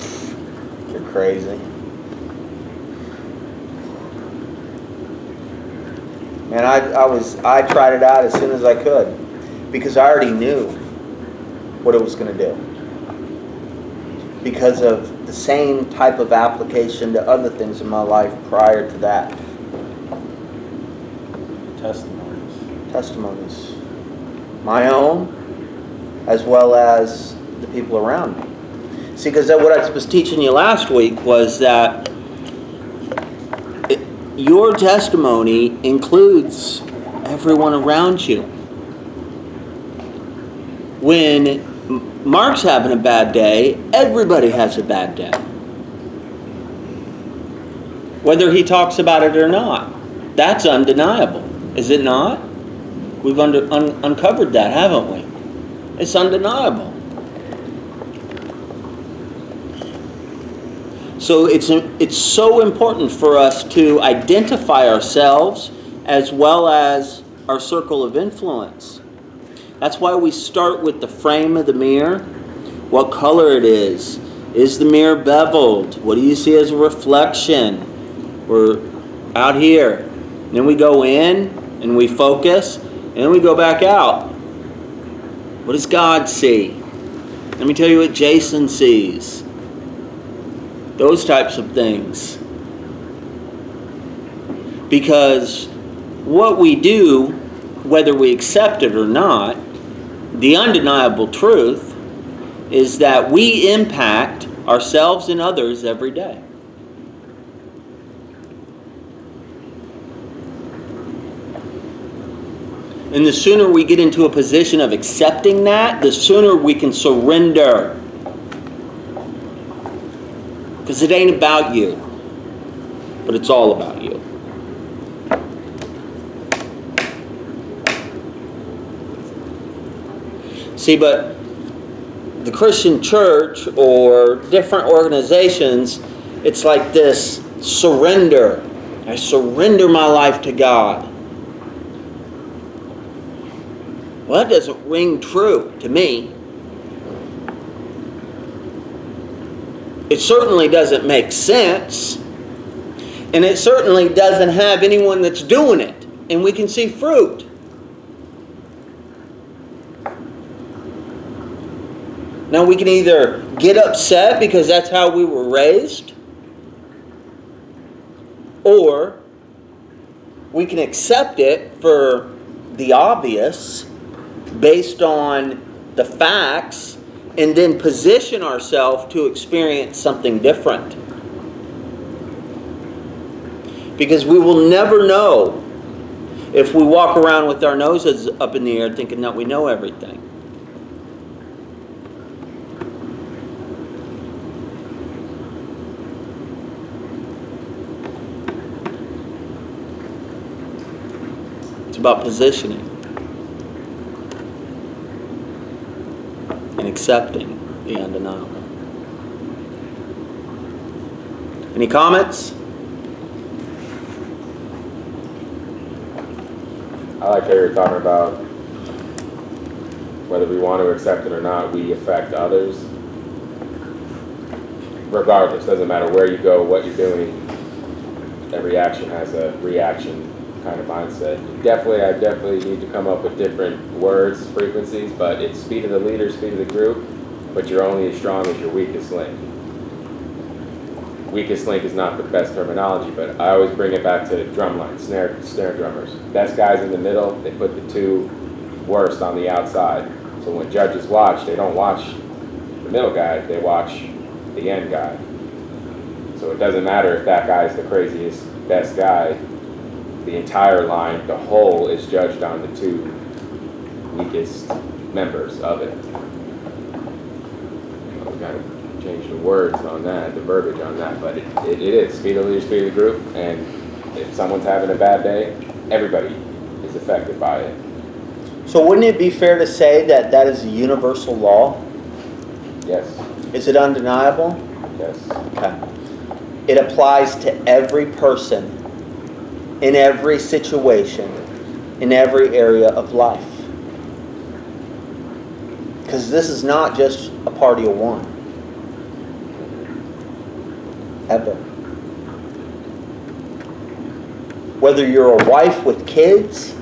"You're crazy." And I tried it out as soon as I could, because I already knew what it was going to do. because of the same type of application to other things in my life prior to that. Testimonies. My own, as well as the people around me. See, because what I was teaching you last week was that your testimony includes everyone around you. When Mark's having a bad day, everybody has a bad day. Whether he talks about it or not. That's undeniable, is it not? We've uncovered that, haven't we? It's undeniable. So it's so important for us to identify ourselves as well as our circle of influence. That's why we start with the frame of the mirror, what color it is. Is the mirror beveled? What do you see as a reflection? We're out here. And then we go in and we focus, and then we go back out. What does God see? Let me tell you what Jason sees. Those types of things. Because what we do, whether we accept it or not, the undeniable truth is that we impact ourselves and others every day. And the sooner we get into a position of accepting that, the sooner we can surrender. Because it ain't about you, but it's all about you. See, but the Christian church or different organizations, it's like this surrender. I surrender my life to God. Well, that doesn't ring true to me. It certainly doesn't make sense. And it certainly doesn't have anyone that's doing it. And we can see fruit. Now we can either get upset because that's how we were raised, or we can accept it for the obvious based on the facts and then position ourselves to experience something different. Because we will never know if we walk around with our noses up in the air thinking that we know everything. It's about positioning and accepting the undeniable. Any comments? I like how you're talking about whether we want to accept it or not, we affect others. Regardless, doesn't matter where you go, what you're doing, every action has a reaction kind of mindset. I definitely need to come up with different words, frequencies, but it's speed of the leader, speed of the group, but you're only as strong as your weakest link. Weakest link is not the best terminology, but I always bring it back to drumline, snare drummers. Best guys in the middle, they put the two worst on the outside. So when judges watch, they don't watch the middle guy, they watch the end guy. So it doesn't matter if that guy is the craziest, best guy, the entire line, the whole is judged on the two weakest members of it. We've got to change the words on that, the verbiage on that, but it is speed of the leader, speed of the group, and if someone's having a bad day, everybody is affected by it. So wouldn't it be fair to say that that is a universal law? Yes. Is it undeniable? Yes. Okay. It applies to every person, in every situation, in every area of life. Because this is not just a party of one. Ever. Whether you're a wife with kids,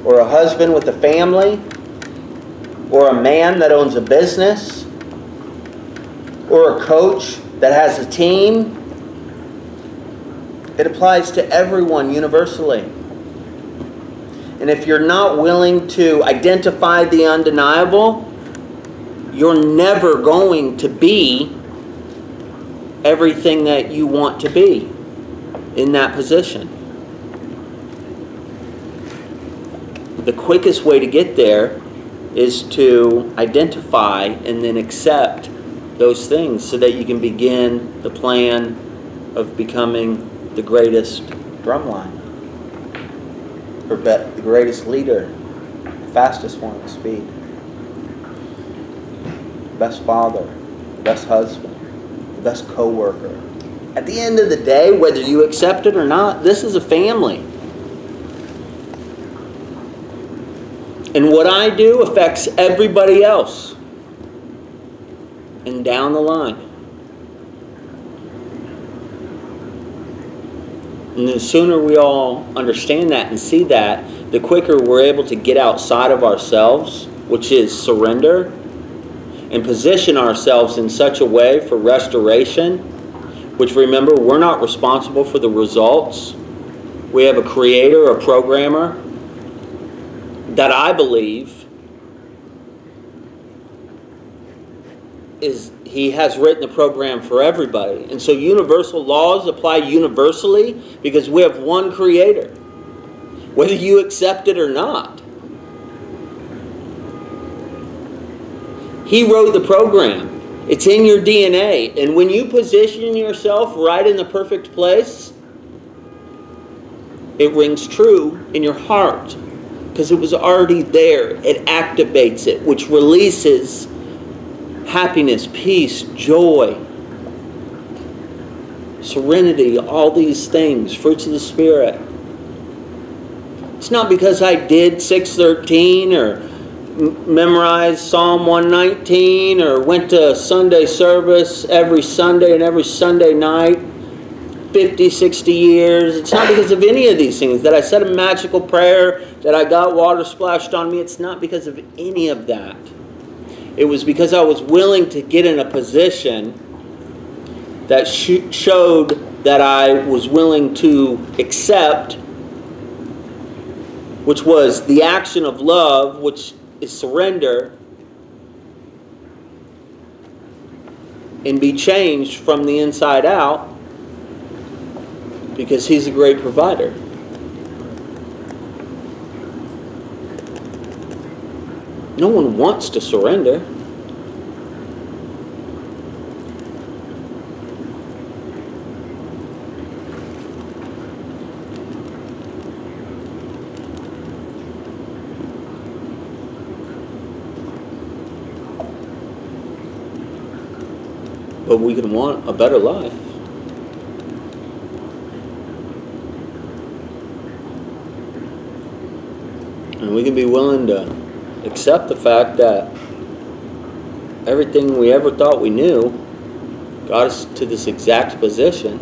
or a husband with a family, or a man that owns a business, or a coach that has a team. It applies to everyone universally. And if you're not willing to identify the undeniable, you're never going to be everything that you want to be in that position. The quickest way to get there is to identify and then accept those things so that you can begin the plan of becoming the greatest drumline, or the greatest leader, the fastest one at speed, the best father, the best husband, the best co-worker. At the end of the day, whether you accept it or not, this is a family. And what I do affects everybody else. And down the line. And the sooner we all understand that and see that, the quicker we're able to get outside of ourselves, which is surrender, and position ourselves in such a way for restoration, which, remember, we're not responsible for the results. We have a creator, a programmer, that I believe he has written the program for everybody. And so universal laws apply universally because we have one creator, whether you accept it or not. He wrote the program. It's in your DNA. And when you position yourself right in the perfect place, it rings true in your heart because it was already there. It activates it, which releases happiness, peace, joy, serenity, all these things, fruits of the Spirit. It's not because I did 613 or memorized Psalm 119 or went to Sunday service every Sunday and every Sunday night 50, 60 years. It's not because of any of these things, that I said a magical prayer, that I got water splashed on me. It's not because of any of that. It was because I was willing to get in a position that showed that I was willing to accept, which was the action of love, which is surrender, and be changed from the inside out, because He's a great provider. No one wants to surrender. But we can want a better life. And we can be willing to accept the fact that everything we ever thought we knew got us to this exact position.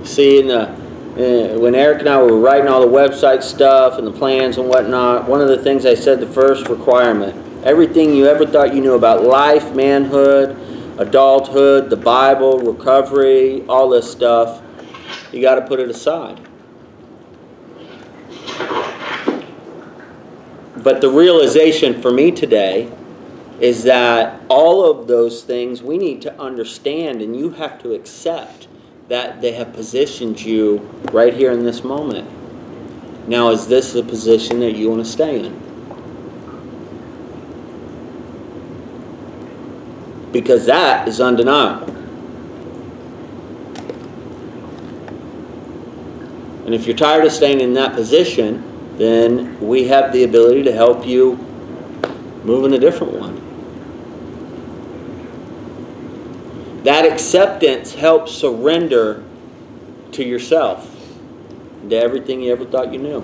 See, when Eric and I were writing all the website stuff and the plans and whatnot, one of the things I said, the first requirement, everything you ever thought you knew about life, manhood, adulthood, the Bible, recovery, all this stuff, you got to put it aside. But the realization for me today is that all of those things we need to understand, and you have to accept that they have positioned you right here in this moment. Now, is this the position that you want to stay in? Because that is undeniable. And if you're tired of staying in that position, then we have the ability to help you move in a different one. That acceptance helps surrender to yourself, to everything you ever thought you knew.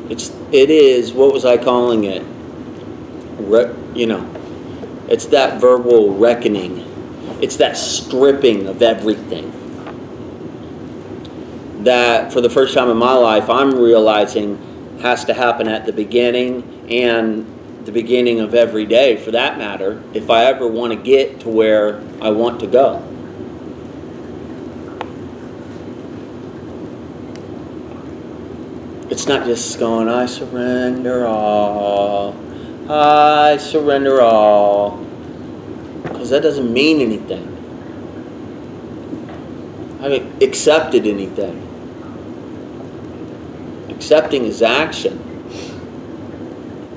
It is, what was I calling it? It's that verbal reckoning. It's that stripping of everything. That for the first time in my life I'm realizing has to happen at the beginning and the beginning of every day, for that matter, if I ever want to get to where I want to go. It's not just going, I surrender all, I surrender all, because that doesn't mean anything. I haven't accepted anything. Accepting is action.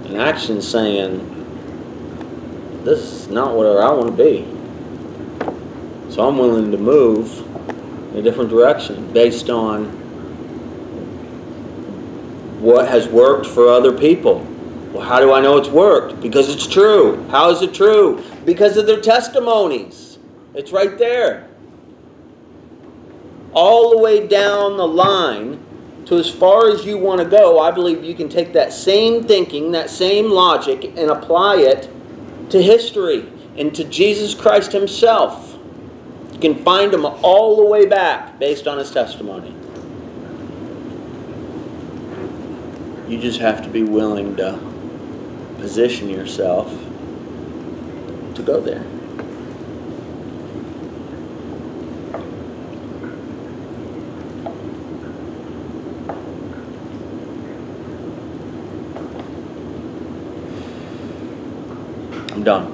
And action is saying, this is not where I want to be. So I'm willing to move in a different direction based on what has worked for other people. Well, how do I know it's worked? Because it's true. How is it true? Because of their testimonies. It's right there. All the way down the line to as far as you want to go, I believe you can take that same thinking, that same logic, and apply it to history and to Jesus Christ himself. You can find him all the way back based on his testimony. You just have to be willing to position yourself to go there. I'm done.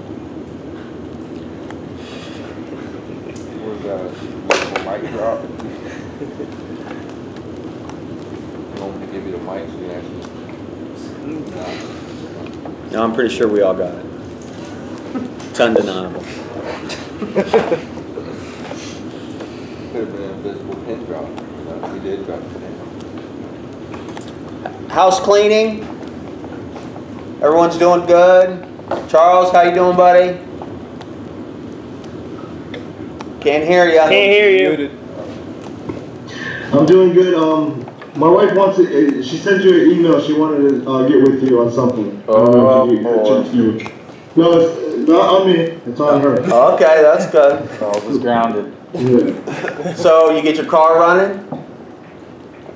Was a mic drop? You want me to give you the mic so you actually... No, I'm pretty sure we all got it. It's undeniable. Could have been an invisible pin drop. We did drop the pin. House cleaning. Everyone's doing good. Charles, how you doing, buddy? Can't hear you. Can't hear you. I'm doing good. My wife wants to. She sent you an email. She wanted to get with you on something. Oh, no, it's not on me. It's on her. Okay, that's good. Charles is grounded. Yeah. So you get your car running?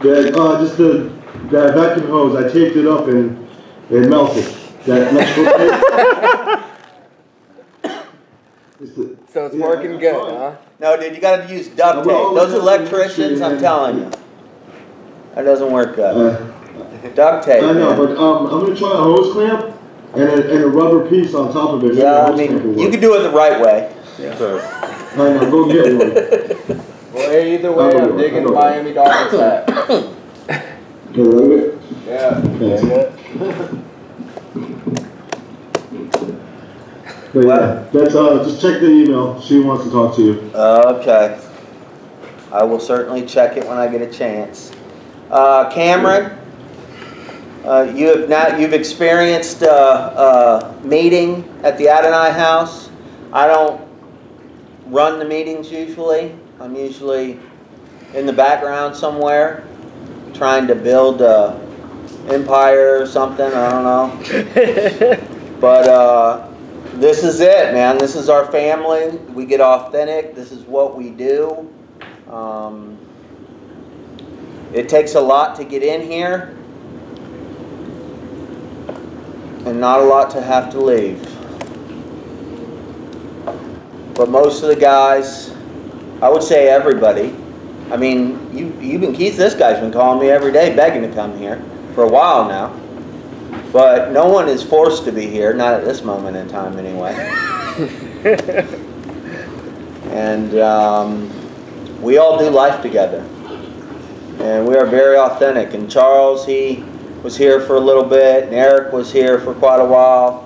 Yeah, just that vacuum hose. I taped it up and it melted. That electrical tape. So it's working good, huh? No, dude, you got to use duct tape. Those electricians, I'm telling you, that doesn't work good. Duct tape. I know, man. but I'm gonna try a hose clamp and a rubber piece on top of it. Yeah, I mean, you can do it the right way. I know, go get one. Well, either way, I'm digging the Miami Dolphins hat. Yeah. But yeah, that's just check the email. She wants to talk to you. Okay. I will certainly check it when I get a chance. Cameron, you've experienced a meeting at the Adonai house. I don't run the meetings usually. I'm usually in the background somewhere, trying to build an empire or something. I don't know. But this is it, man. This is our family. We get authentic. This is what we do. It takes a lot to get in here, and not a lot to have to leave. But most of the guys, I would say everybody, I mean, even Keith, this guy's been calling me every day begging to come here for a while now. But no one is forced to be here, not at this moment in time anyway. And we all do life together. And we are very authentic. And Charles, he was here for a little bit, and Eric was here for quite a while.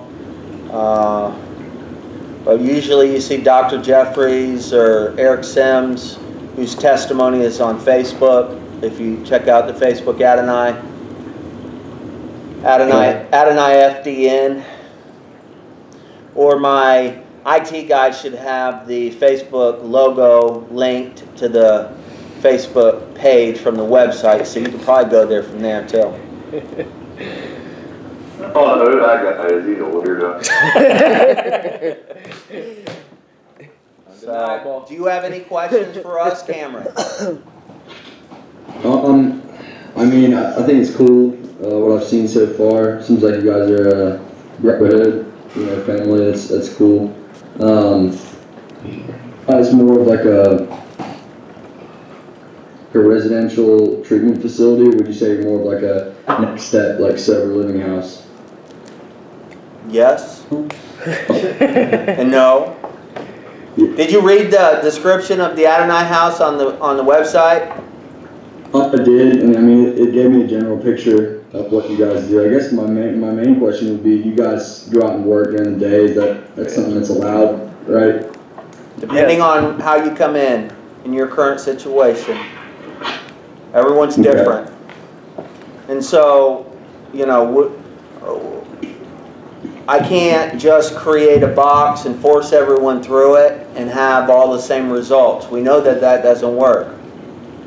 But usually you see Dr. Jeffries or Eric Sims, whose testimony is on Facebook. If you check out the Facebook Adonai FDN. Or my IT guy should have the Facebook logo linked to the Facebook page from the website, so you can probably go there from there too. Oh, no, that guy is, he's a weirdo. So, do you have any questions for us, Cameron? I mean, I think it's cool. what I've seen so far. Seems like you guys are a brotherhood, family. That's cool. It's more of like a residential treatment facility, or would you say more of like a next step, like sober living house? Yes. And no. Did you read the description of the Adonai house on the website? I did, and I mean it gave me a general picture of what you guys do. I guess my main question would be: you guys go out and work during the day? That's something that's allowed, right? Depending on how you come in your current situation. Everyone's different. And so, I can't just create a box and force everyone through it and have all the same results. We know that doesn't work.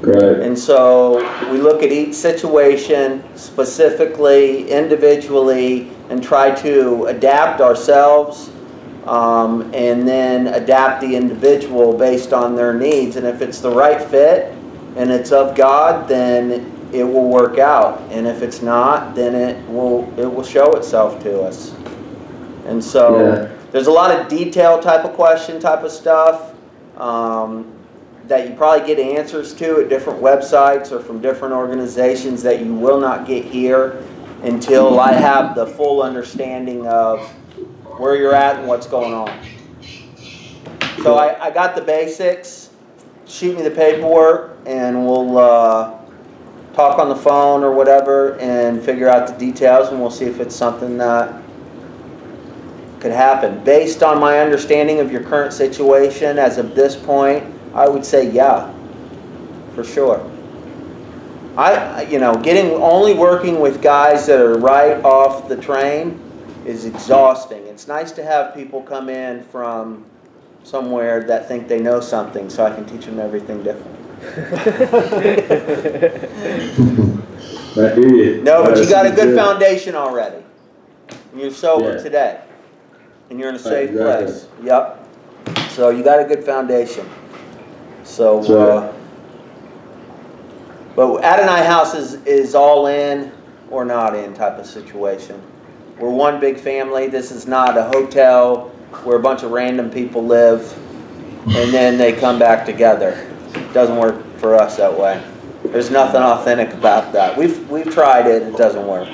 Right. And so we look at each situation specifically, individually, and try to adapt ourselves and then adapt the individual based on their needs. And if it's the right fit and it's of God, then it will work out. And if it's not, then it will show itself to us. And so there's a lot of detailed type of question, type of stuff that you probably get answers to at different websites or from different organizations that you will not get here until I have the full understanding of where you're at and what's going on. So I got the basics. Shoot me the paperwork and we'll talk on the phone or whatever and figure out the details, and we'll see if it's something that could happen. Based on my understanding of your current situation as of this point, I would say yeah, for sure. Only working with guys that are right off the train is exhausting. It's nice to have people come in from somewhere that think they know something, so I can teach them everything different. No, but you got a good foundation already. And you're sober today. And you're in a safe place. Yep. So you got a good foundation. So, but Adonai House is all in or not in type of situation. We're one big family. This is not a hotel where a bunch of random people live and then they come back together. It doesn't work for us that way. There's nothing authentic about that. We've tried it. It doesn't work.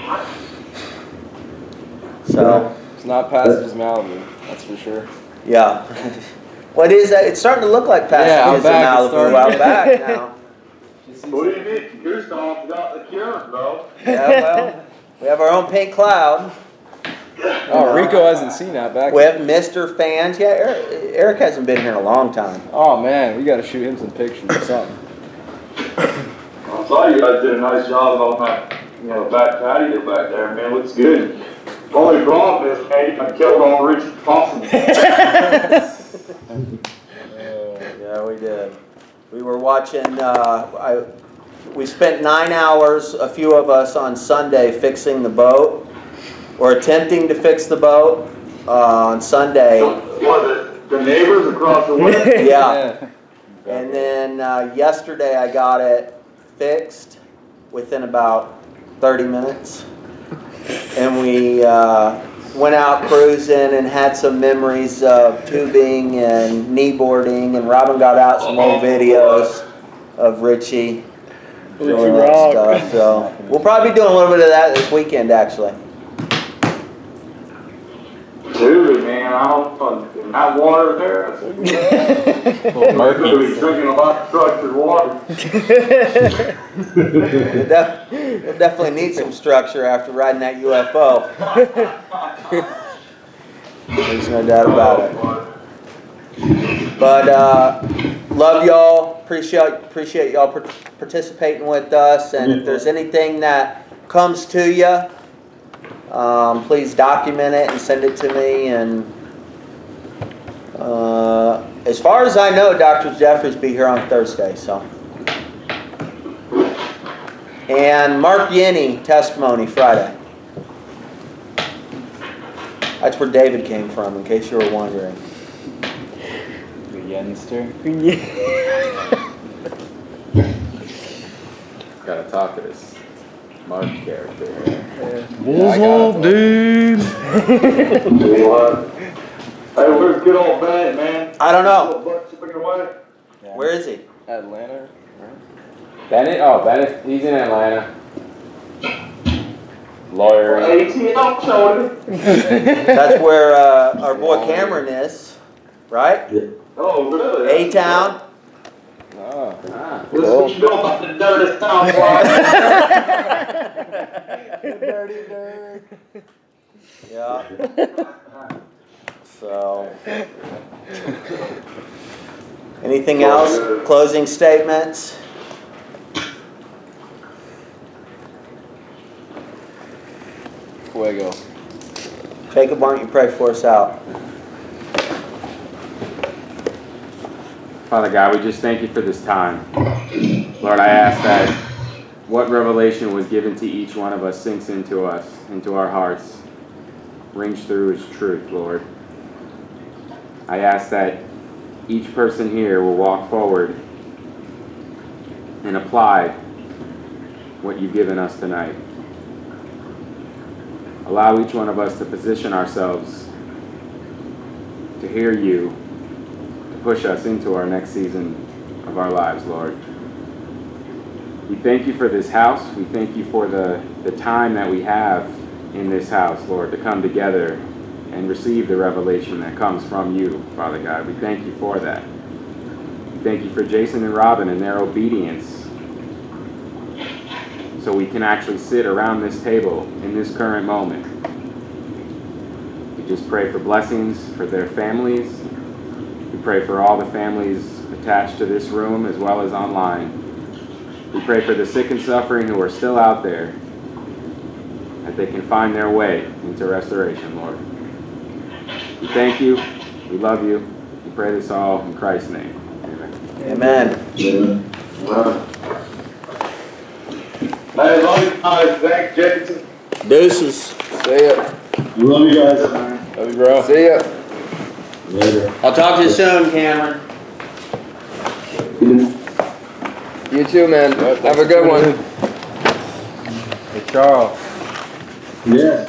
So it's not Pastor's Malibu, that's for sure. Yeah. What is that? It's starting to look like Pastor's Malibu out back now. What do you mean? Gustav's got the cure, bro. Yeah, well, we have our own pink cloud. Oh, Rico hasn't seen that back. We have Mr. Fans. Yeah, Eric hasn't been here in a long time. Oh man, we got to shoot him some pictures or something. I saw you guys did a nice job on that, back patio back there, man. Looks good. Only problem is, man, you got killed on Richard Thompson. Yeah, we did. We were watching. We spent 9 hours, a few of us, on Sunday fixing the boat, or attempting to fix the boat on Sunday. What, the neighbors across the way? Yeah. And then yesterday I got it fixed within about 30 minutes. And we went out cruising and had some memories of tubing and kneeboarding. And Robin got out some old videos of Richie doing that stuff. So we'll probably be doing a little bit of that this weekend, actually. Dude, man, I don't fucking that water there. We're going to be drinking a lot of structured water. We'll definitely need some structure after riding that UFO. There's no doubt about it. But love y'all. Appreciate y'all participating with us. And if there's anything that comes to you, please document it and send it to me. And as far as I know, Dr. Jeffries will be here on Thursday. So, and Mark Yenny testimony Friday. That's where David came from, in case you were wondering. The Yenster. Gotta talk to this Mark character. What's up, dude? Hey, where's good old Bennett, man? I don't know. Butt chipping away. Where is he? Atlanta. Bennett? Oh, Bennett. He's in Atlanta. Lawyer. ATL showed That's where our boy Cameron is, right? Oh, really? A-Town. Oh. This is what you know about the dirtiest town. Dirty dirt. Yeah. So. Anything else? Closing statements? Fuego. Jacob, why don't you pray for us out? Father God, we just thank you for this time. Lord, I ask that what revelation was given to each one of us sinks into us, into our hearts, rings through as truth, Lord. I ask that each person here will walk forward and apply what you've given us tonight. Allow each one of us to position ourselves to hear you, to push us into our next season of our lives, Lord. We thank you for this house. We thank you for the time that we have in this house, Lord, to come together and receive the revelation that comes from you, Father God. We thank you for that. We thank you for Jason and Robin and their obedience, so we can actually sit around this table in this current moment. We just pray for blessings for their families. We pray for all the families attached to this room as well as online. We pray for the sick and suffering who are still out there, that they can find their way into restoration, Lord. We thank you. We love you. We pray this all in Christ's name. Amen. Amen. Hey, love you guys. Thanks, Jason. Deuces. See ya. Love you guys. Love you, bro. See ya. Later. I'll talk to you soon, Cameron. You too, man. Have a good one. Hey, Charles. Yeah.